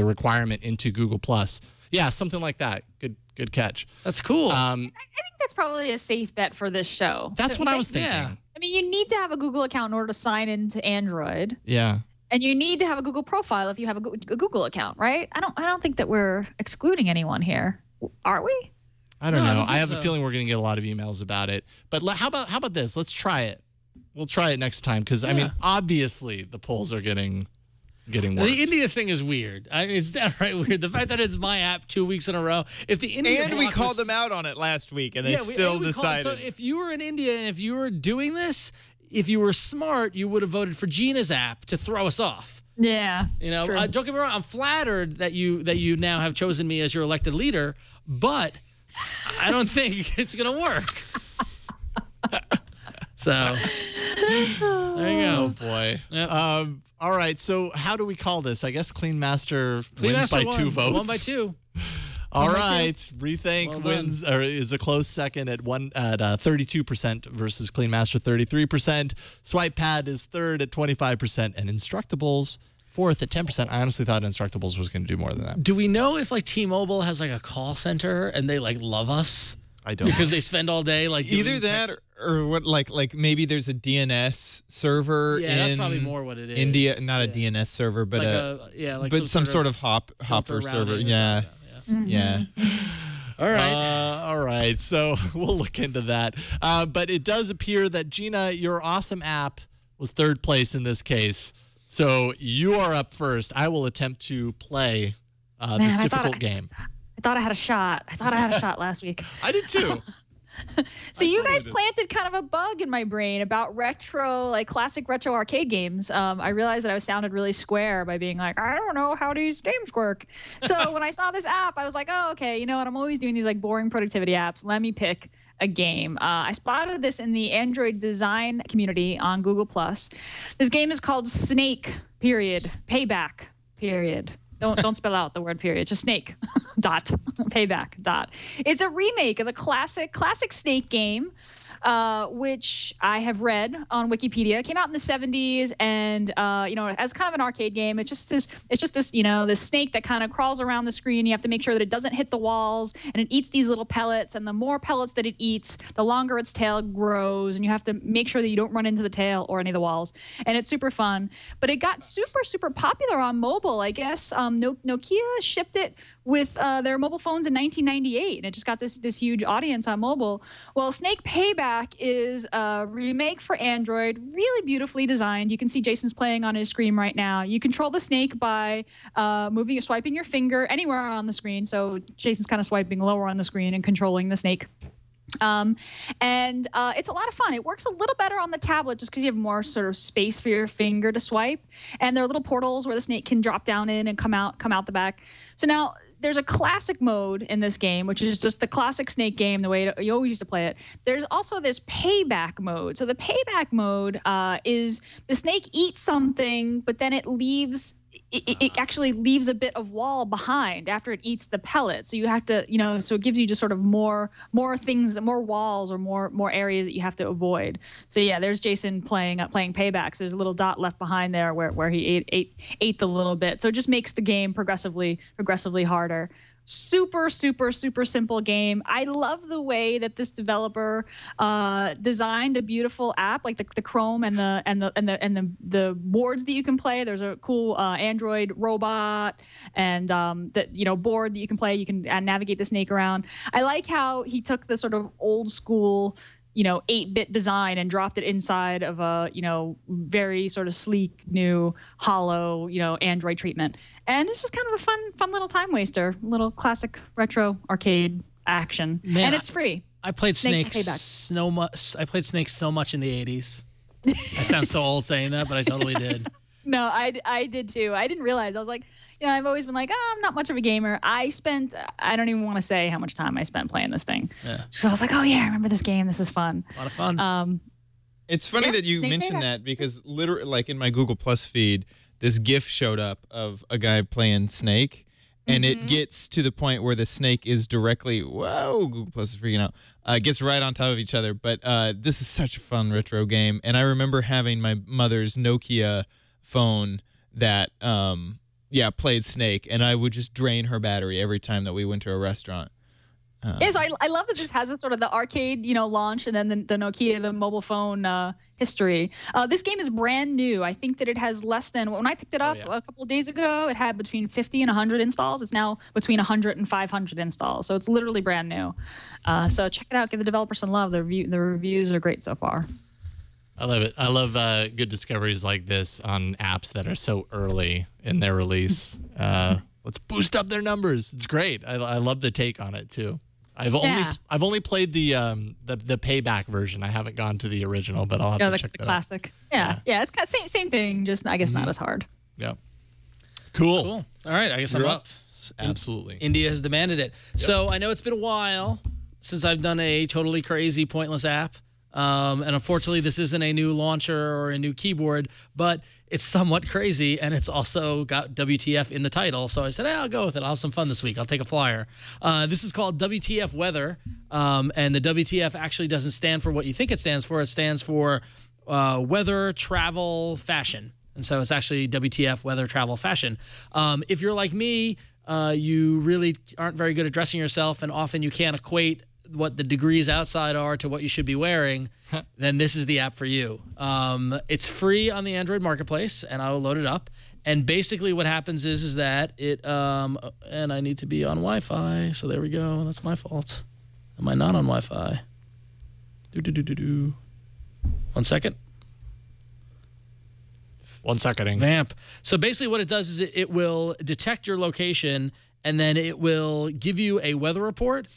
requirement into Google Plus. Yeah, something like that. Good catch. That's cool. I think that's probably a safe bet for this show. That's what I was thinking. Yeah. I mean, you need to have a Google account in order to sign into Android, Yeah. and you need to have a Google profile if you have a Google account, right? I don't think that we're excluding anyone here, are we? I don't No, I know. don't I think have a so. feeling we're going to get a lot of emails about it. But how about this? Let's try it. We'll try it next time because I mean, obviously the polls are getting worse. The India thing is weird. I mean, it's downright weird. The fact that it's my app 2 weeks in a row. If the India And we block called was- them out on it last week, and they Yeah, still and we called- decided. So if you were in India and if you were doing this, if you were smart, you would have voted for Gina's app to throw us off. Yeah. You know, it's true. don't get me wrong. I'm flattered that you now have chosen me as your elected leader, but I don't think it's gonna work. So there you Oh go. boy. Yep. All right. So how do we call this? I guess Clean Master Clean wins Master by 2 won. votes. 1 by 2. All by right. Rethink Well done. wins or is a close second at 32% versus Clean Master 33%. Swipe Pad is third at 25%, and Instructables fourth at 10%. I honestly thought Instructables was going to do more than that. Do we know if like T-Mobile has like a call center and they like love us I don't. because they spend all day like doing Either that text- or what, like maybe there's a DNS server Yeah, in that's probably more what it is. India, not a Yeah. DNS server, but like but some sort of filter hopper server. routing or Yeah, something, yeah. All right. All right. So we'll look into that. But it does appear that Gina, your awesome app, was third place in this case. So you are up first. I will attempt to play this I thought difficult game. I thought I had a shot. I thought I had a shot last week. I did too. So you guys planted kind of a bug in my brain about retro, like classic retro arcade games. I realized that I sounded really square by being like, I don't know how these games work. So when I saw this app, I was like, oh, okay, you know what? I'm always doing these like boring productivity apps. Let me pick a game. I spotted this in the Android design community on Google+. This game is called Snake, Payback, Don't spell out the word period. Just Snake. Payback. It's a remake of the classic Snake game, which I have read on Wikipedia. It came out in the 70s, and as kind of an arcade game, it's just this this snake that kind of crawls around the screen. You have to make sure that it doesn't hit the walls, and it eats these little pellets. And the more pellets that it eats, the longer its tail grows, and you have to make sure that you don't run into the tail or any of the walls. And it's super fun. But it got super popular on mobile. I guess Nokia shipped it with their mobile phones in 1998, and it just got this huge audience on mobile. Well, Snake Payback is a remake for Android, really beautifully designed. You can see Jason's playing on his screen right now. You control the snake by moving or swiping your finger anywhere on the screen. So Jason's kind of swiping lower on the screen and controlling the snake. It's a lot of fun. It works a little better on the tablet just because you have more sort of space for your finger to swipe. And there are little portals where the snake can drop down in and come out the back. So now there's a classic mode in this game, which is just the classic Snake game, the way you always used to play it. There's also this payback mode. So the payback mode is the snake eats something, but then it actually leaves a bit of wall behind after it eats the pellet. So you have to, so it gives you just sort of more things, more walls or more areas that you have to avoid. So yeah, there's Jason playing payback. So there's a little dot left behind there where he ate the little bit. So it just makes the game progressively harder. Super simple game. I love the way that this developer designed a beautiful app, like the Chrome and the boards that you can play. There's a cool Android robot and board that you can play. You can navigate the snake around. I like how he took the sort of old school 8-bit design and dropped it inside of a, very sort of sleek, new, hollow, Android treatment. And it's just kind of a fun little time waster, little classic retro arcade action. Man, and it's free. I played Snake Snake so much in the 80s. I sound so old saying that, but I totally did. No, I did too. I didn't realize. I was like, I've always been like, I'm not much of a gamer. I don't even want to say how much time I spent playing this thing. Yeah. So I was like, oh yeah, I remember this game. This is fun. A lot of fun. It's funny that you mentioned that because literally, like in my Google Plus feed, this GIF showed up of a guy playing Snake. And it gets to the point where the snake is directly, whoa, Google Plus is freaking out. It gets right on top of each other. But this is such a fun retro game. And I remember having my mother's Nokia phone that, played Snake. And I would just drain her battery every time that we went to a restaurant. Yeah, so I love that this has this sort of the arcade, launch, and then the Nokia, the mobile phone history. This game is brand new. I think that it has less than, when I picked it up a couple of days ago, it had between 50 and 100 installs. It's now between 100 and 500 installs. So it's literally brand new. So check it out. Give the developer some love. The reviews are great so far. I love it. I love good discoveries like this on apps that are so early in their release. Let's boost up their numbers. It's great. I love the take on it too. I've only played the payback version. I haven't gone to the original, but I'll have to check the classic. Yeah, it's kind of same thing, just I guess not as hard. Yeah. Cool. All right, I guess I'm up. Absolutely. India has demanded it. Yep. So I know it's been a while since I've done a totally crazy, pointless app. And unfortunately, this isn't a new launcher or a new keyboard, but it's somewhat crazy, and it's also got WTF in the title. So I said, I'll go with it. I'll have some fun this week. I'll take a flyer. This is called WTF Weather, and the WTF actually doesn't stand for what you think it stands for. It stands for Weather, Travel, Fashion. And so it's actually WTF Weather, Travel, Fashion. If you're like me, you really aren't very good at dressing yourself, and often you can't equate what the degrees outside are to what you should be wearing, then this is the app for you. It's free on the Android marketplace, and I will load it up. And basically what happens is that it, and I need to be on Wi-Fi, so there we go. That's my fault. Am I not on Wi-Fi? 1 second. 1 second. Vamp. So basically what it does is it will detect your location, and then it will give you a weather report,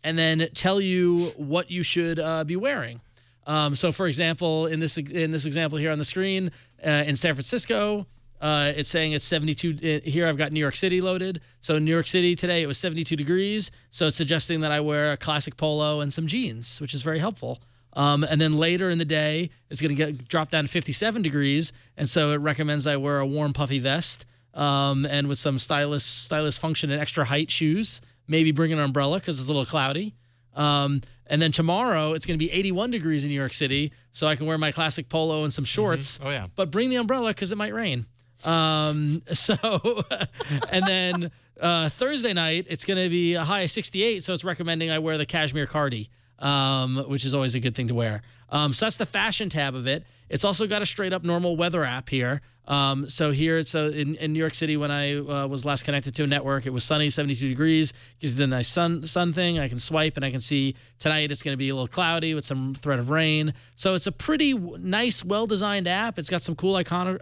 and then tell you what you should be wearing. So, for example, in this example here on the screen, in San Francisco, it's saying it's 72. Here I've got New York City loaded. So in New York City today, it was 72 degrees. So it's suggesting that I wear a classic polo and some jeans, which is very helpful. And then later in the day, it's going to drop down to 57 degrees. And so it recommends I wear a warm, puffy vest and with some stylish function and extra height shoes. Maybe bring an umbrella because it's a little cloudy. And then tomorrow, it's going to be 81 degrees in New York City, so I can wear my classic polo and some shorts. Oh, yeah. But bring the umbrella because it might rain. And then Thursday night, it's going to be a high of 68, so it's recommending I wear the cashmere cardi, which is always a good thing to wear. So that's the fashion tab of it. It's also got a straight-up normal weather app here. So here, in New York City, when I was last connected to a network, it was sunny, 72 degrees. Gives you the nice sun thing. I can swipe, and I can see tonight it's going to be a little cloudy with some threat of rain. So it's a pretty nice, well-designed app. It's got some cool I can never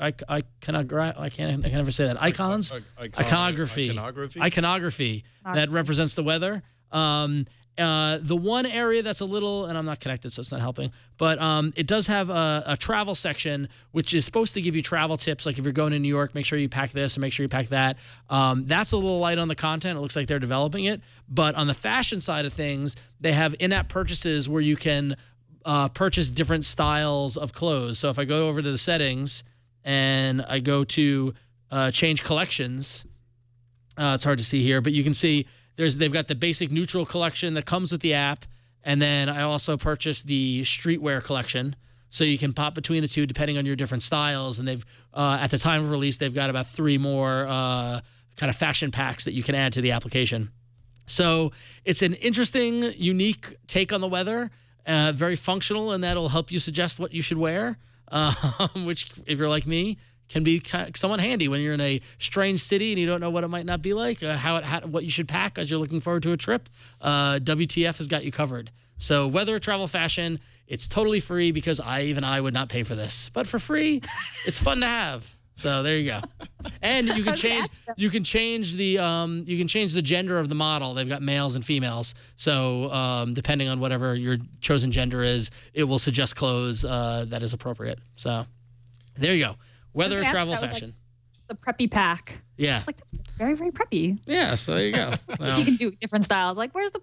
say that. Icons? Iconography that represents the weather. The one area that's a little, and I'm not connected, so it's not helping, but it does have a travel section, which is supposed to give you travel tips. Like if you're going to New York, make sure you pack this and make sure you pack that. That's a little light on the content. It looks like they're developing it. But on the fashion side of things, they have in-app purchases where you can purchase different styles of clothes. So if I go over to the settings and I go to change collections, it's hard to see here, but you can see they've got the basic neutral collection that comes with the app, and then I also purchased the streetwear collection, so you can pop between the two depending on your different styles. And they've at the time of release, they've got about 3 more kind of fashion packs that you can add to the application. So it's an interesting, unique take on the weather, very functional, and that'll help you suggest what you should wear, which, if you're like me, can be somewhat handy when you're in a strange city and you don't know what it might not be like, what you should pack as you're looking forward to a trip. WTF has got you covered. So weather, travel, fashion, it's totally free because I would not pay for this. But for free, it's fun to have. So there you go. And you can change the gender of the model. They've got males and females. So depending on whatever your chosen gender is, it will suggest clothes that is appropriate. So there you go. Weather, travel, fashion. The preppy pack. Yeah. It's like that's very, very preppy. Yeah, so there you go. Well, you can do different styles. Like, where's the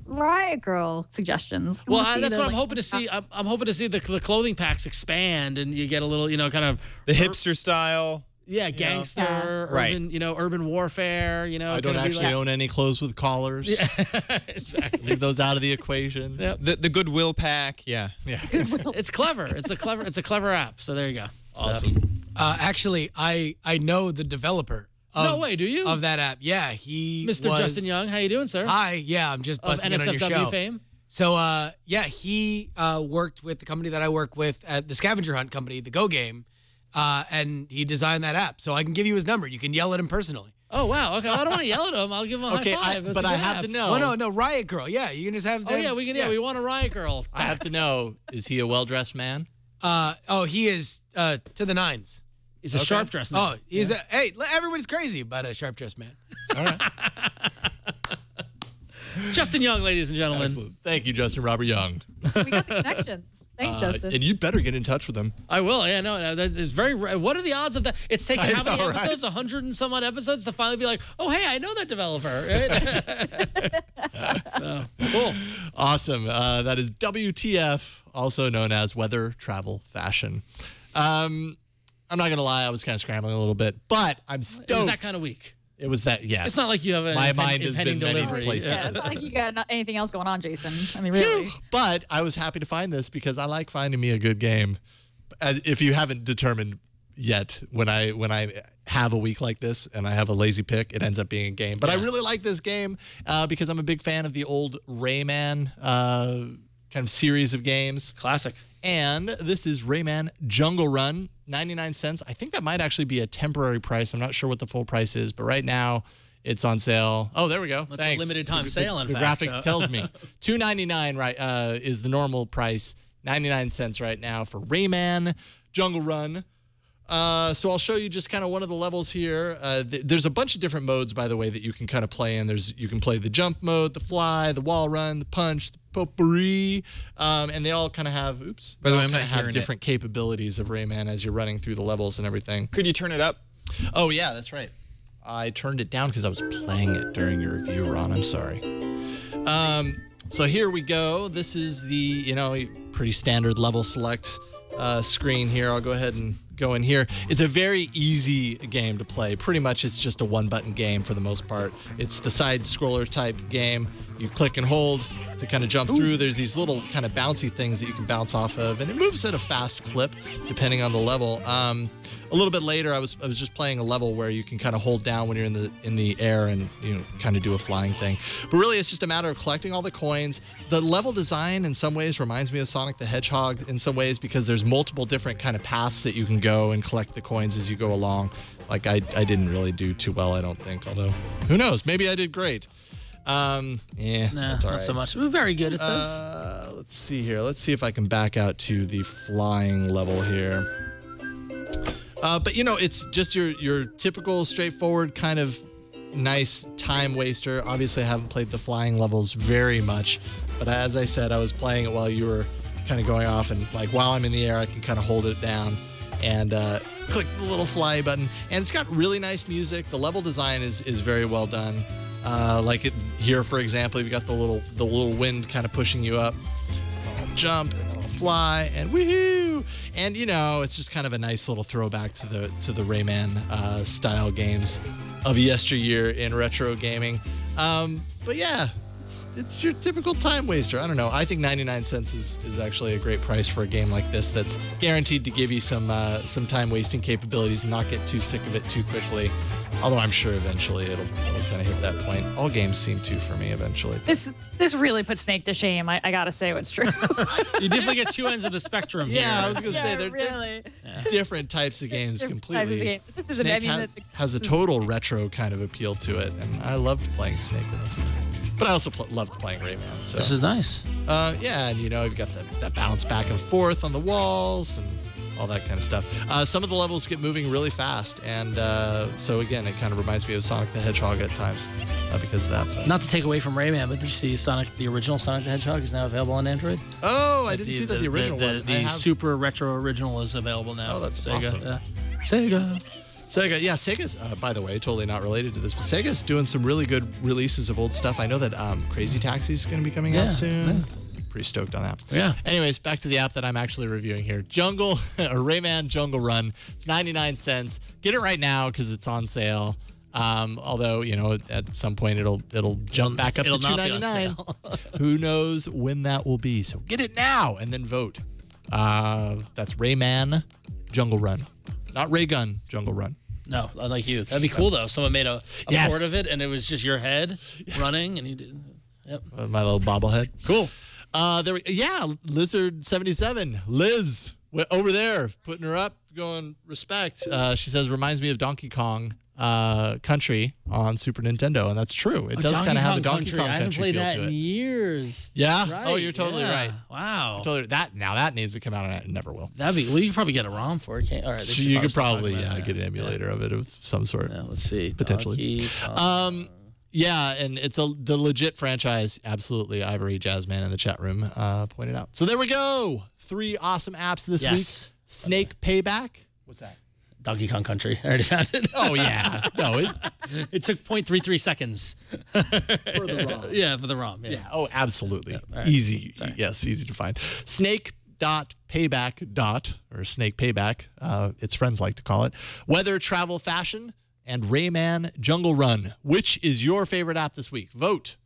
Riot Girl suggestions? Well, that's what I'm hoping to see. I'm hoping to see the clothing packs expand, and you get a little, kind of the hipster style. Yeah, gangster, urban, urban warfare. I don't actually own any clothes with collars. Yeah, exactly. Leave those out of the equation. Yep. The Goodwill pack. Yeah. It's clever. It's a clever app. So there you go. Awesome. Actually, I know the developer. No way, do you? Of that app? Yeah, Mr. Justin Young, how you doing, sir? Hi, yeah, I'm just busting in on your show. NSFW fame. So, he worked with the company that I work with at the scavenger hunt company, the Go Game, and he designed that app. So I can give you his number. You can yell at him personally. Oh, wow. Okay, well, I don't want to yell at him. I'll give him a high five. But I have to know. Oh, no, Riot Girl. Yeah, you can just have. We can. Yeah, we want a Riot Girl. I have to know. Is he a well-dressed man? He is to the nines. He's a sharp dressed man. Oh, he's hey, everybody's crazy about a sharp dressed man. All right. Justin Young, ladies and gentlemen. Excellent. Thank you, Justin Robert Young. We got the connections. Thanks, Justin. And you better get in touch with him. I will. Yeah, no, that is very. What are the odds of that? It's taken how many episodes? 100 and some odd episodes to finally be like, oh, hey, I know that developer. Right? Cool. Awesome. That is WTF, also known as weather, travel, fashion. I'm not gonna lie, I was kind of scrambling a little bit, but I'm stoked. It was that kind of week. It was that, yes. It's not like you have a my mind has been many delivery. places. Yeah, it's not like you got anything else going on, Jason. I mean, really. But I was happy to find this because I like finding me a good game. If you haven't determined yet, when I have a week like this and I have a lazy pick, it ends up being a game. But I really like this game because I'm a big fan of the old Rayman kind of series of games. Classic. And this is Rayman Jungle Run, 99 cents. I think that might actually be a temporary price. I'm not sure what the full price is, but right now it's on sale. Oh, there we go. That's Thanks. a limited time sale, in fact. The graphic tells me. $2.99 is the normal price. 99 cents right now for Rayman Jungle Run. So I'll show you just kind of one of the levels here. There's a bunch of different modes, by the way, that you can kind of play in. You can play the jump mode, the fly, the wall run, the punch, the potpourri, and they all kind of have, By the way, I'm kind not of have hearing different capabilities of Rayman as you're running through the levels and everything. Could you turn it up? Oh, yeah, that's right. I turned it down because I was playing it during your review, Ron. I'm sorry. So here we go. This is the, pretty standard level select screen here. I'll go ahead and go in here. It's a very easy game to play. Pretty much it's just a one-button game for the most part. It's the side-scroller type game. You click and hold to kind of jump through. There's these little kind of bouncy things that you can bounce off of, and it moves at a fast clip depending on the level. A little bit later, I was just playing a level where you can kind of hold down when you're in the air and kind of do a flying thing. But really, it's just a matter of collecting all the coins. The level design in some ways reminds me of Sonic the Hedgehog in some ways because there's multiple different kind of paths that you can go and collect the coins as you go along. Like I didn't really do too well, I don't think. Although who knows? Maybe I did great. That's all right. Not so much. Very good, it says. Let's see here. Let's see if I can back out to the flying level here. But it's just your typical straightforward kind of nice time waster. Obviously, I haven't played the flying levels very much, but as I said, I was playing it while you were kind of going off, and like while I'm in the air, I can kind of hold it down and click the little fly button. And it's got really nice music. The level design is very well done. Here, for example, you've got the little wind kind of pushing you up. I'll jump and I'll fly and woohoo! And it's just kind of a nice little throwback to the Rayman style games of yesteryear in retro gaming. But yeah, it's your typical time waster. I don't know. I think 99 cents is actually a great price for a game like this that's guaranteed to give you some time wasting capabilities and not get too sick of it too quickly. Although I'm sure eventually it'll kind of hit that point. All games seem to for me eventually. This really puts Snake to shame. I gotta say what's true. You definitely get two ends of the spectrum here. Yeah, I was gonna say they're really different types of games completely. This is Snake has a total retro kind of appeal to it, and I loved playing Snake when I was a kid. But I also loved playing Rayman. So. This is nice. And you've got that bounce back and forth on the walls and all that kind of stuff. Some of the levels get moving really fast, and so again, it kind of reminds me of Sonic the Hedgehog at times because of that. So. Not to take away from Rayman, but did you see the original Sonic the Hedgehog is now available on Android? Oh, I didn't see that the original was. The super retro original is available now. Oh, that's Sega. awesome. Sega. Yeah, Sega's, by the way, totally not related to this, but Sega's doing some really good releases of old stuff. I know that Crazy Taxi is going to be coming out soon. Yeah. Pretty stoked on that. Yeah. Anyways, back to the app that I'm actually reviewing here. Rayman Jungle Run. It's 99 cents. Get it right now because it's on sale. Although, at some point it'll jump back up to $2.99. Who knows when that will be. So get it now and then vote. That's Rayman Jungle Run. Not Ray Gun Jungle Run. No, unlike you. That'd be cool though. Someone made a port of it and it was just your head running and you did. Yep. My little bobblehead. Cool. Lizard77. Liz, over there, putting her up, going respect. She says, reminds me of Donkey Kong Country on Super Nintendo, and that's true. It does kind of have a Donkey Kong Country feel to it. I haven't played that in years. Yeah? Right. Oh, you're totally right. Wow. Now that needs to come out, and it never will. Well, you could probably get a ROM for it. All right. You could probably get an emulator of it of some sort. Yeah, let's see. Potentially. Yeah, and it's the legit franchise. Absolutely. Ivory Jazzman in the chat room pointed out. So there we go. 3 awesome apps this week. Snake Payback. What's that? Donkey Kong Country. I already found it. Oh, yeah. No, it took 0.33 seconds. For the ROM. Yeah, for the ROM. Yeah. Oh, absolutely. Yeah, right. Easy. Sorry. Yes, easy to find. Snake.payback. Or Snake Payback, its friends like to call it. Weather, travel, fashion, and Rayman Jungle Run. Which is your favorite app this week? Vote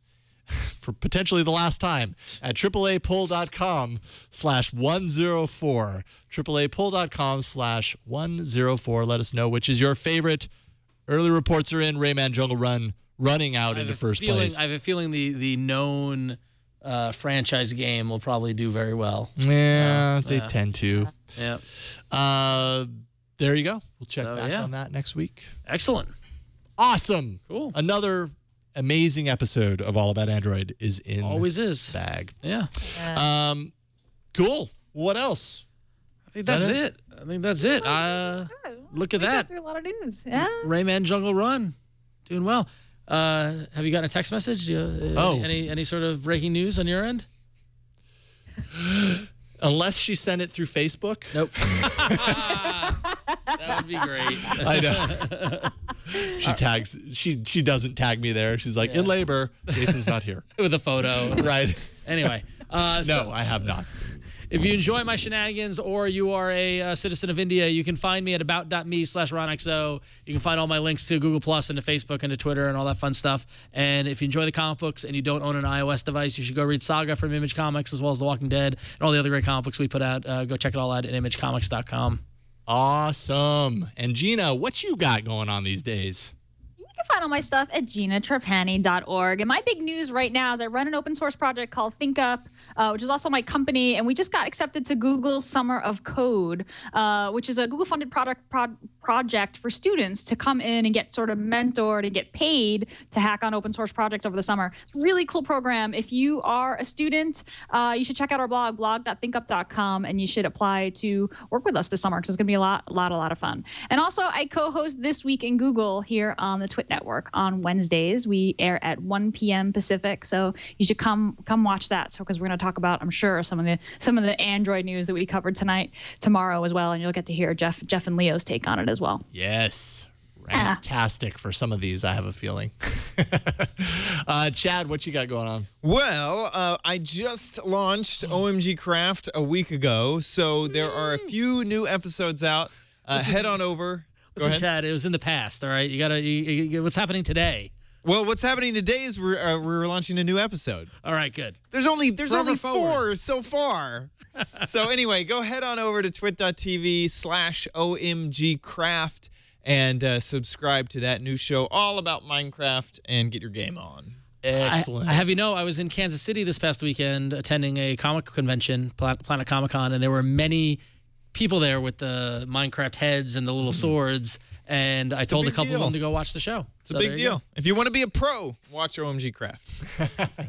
for potentially the last time at AAApoll.com/104. AAApoll.com/104. Let us know which is your favorite. Early reports are in. Rayman Jungle Run running out into first place. I have a feeling the known franchise game will probably do very well. Yeah, they tend to. Yeah. There you go. We'll check back on that next week. Excellent. Awesome. Cool. Another amazing episode of All About Android is in the bag. Yeah. Cool. What else? I think that's it. Look at that. Through a lot of news. Yeah. Rayman Jungle Run. Doing well. Have you gotten a text message? Any sort of breaking news on your end? Unless she sent it through Facebook. Nope. That would be great. I know. She doesn't tag me there. She's like, in labor. Jason's not here. With a photo. Right. Anyway. No, I have not. If you enjoy my shenanigans or you are a citizen of India, you can find me at about.me/RonXO. You can find all my links to Google Plus and to Facebook and to Twitter and all that fun stuff. And if you enjoy the comic books and you don't own an iOS device, you should go read Saga from Image Comics as well as The Walking Dead and all the other great comic books we put out. Go check it all out at imagecomics.com. Awesome. And Gina, what you got going on these days? You can find all my stuff at ginatrapani.org. And my big news right now is I run an open source project called ThinkUp, which is also my company. And we just got accepted to Google's Summer of Code, which is a Google-funded project for students to come in and get sort of mentored and get paid to hack on open source projects over the summer. It's a really cool program. If you are a student, you should check out our blog, blog.thinkup.com, and you should apply to work with us this summer because it's going to be a lot of fun. And also, I co-host This Week in Google here on the Twit Network on Wednesdays. We air at 1 p.m. Pacific, so you should come watch that. So because we're going to talk about, I'm sure, some of the Android news that we covered tomorrow as well, and you'll get to hear Jeff and Leo's take on it as well. Yes. Fantastic for some of these, I have a feeling. Chad, what you got going on? Well, I just launched OMG Craft a week ago, so there are a few new episodes out. Head on over. Go ahead. Chad, it was in the past, all right? You got to. What's happening today? Well, what's happening today is we're launching a new episode. All right, good. There's only 4 so far. So anyway, go head on over to twit.tv/OMGcraft and subscribe to that new show all about Minecraft and get your game on. Excellent. I have you know, I was in Kansas City this past weekend attending a comic convention, Planet Comic Con, and there were many people there with the Minecraft heads and the little swords. And I told a big couple of deal. them to go watch the show. It's a big deal. If you want to be a pro, watch OMG Craft.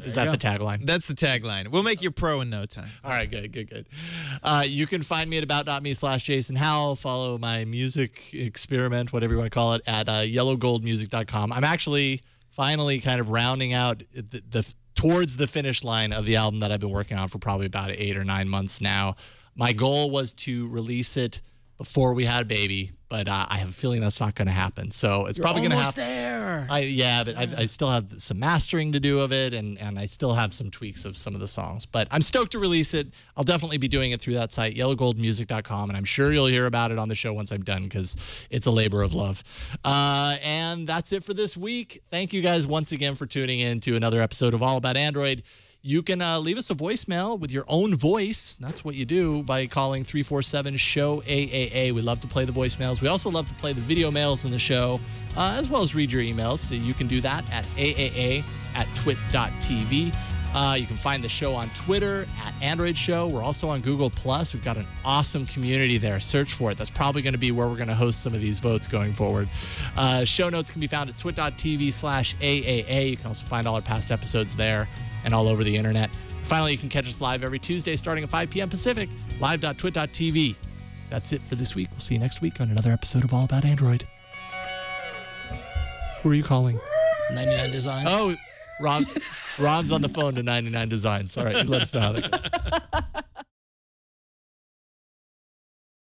Is that the tagline? That's the tagline. We'll make you pro in no time. All right, good. You can find me at about.me/Jason Howell. Follow my music experiment, whatever you want to call it, at yellowgoldmusic.com. I'm actually finally kind of rounding out towards the finish line of the album that I've been working on for probably about 8 or 9 months now. My goal was to release it before we had a baby, but I have a feeling that's not going to happen. So it's probably going to happen. There. But I still have some mastering to do of it, and I still have some tweaks of some of the songs. But I'm stoked to release it. I'll definitely be doing it through that site, yellowgoldmusic.com, and I'm sure you'll hear about it on the show once I'm done because it's a labor of love. And that's it for this week. Thank you guys once again for tuning in to another episode of All About Android. You can leave us a voicemail with your own voice. That's what you do by calling 347-SHOW-AAA. We love to play the voicemails. We also love to play the video mails in the show, as well as read your emails. So you can do that at aaa@twit.tv. You can find the show on Twitter at Android Show. We're also on Google+. We've got an awesome community there. Search for it. That's probably going to be where we're going to host some of these votes going forward. Show notes can be found at twit.tv/AAA. You can also find all our past episodes there and all over the internet. Finally, you can catch us live every Tuesday starting at 5 p.m. Pacific, live.twit.tv. That's it for this week. We'll see you next week on another episode of All About Android. Who are you calling? 99 Designs. Oh, Ron's on the phone to 99 Designs. All right, you let us know how that goes.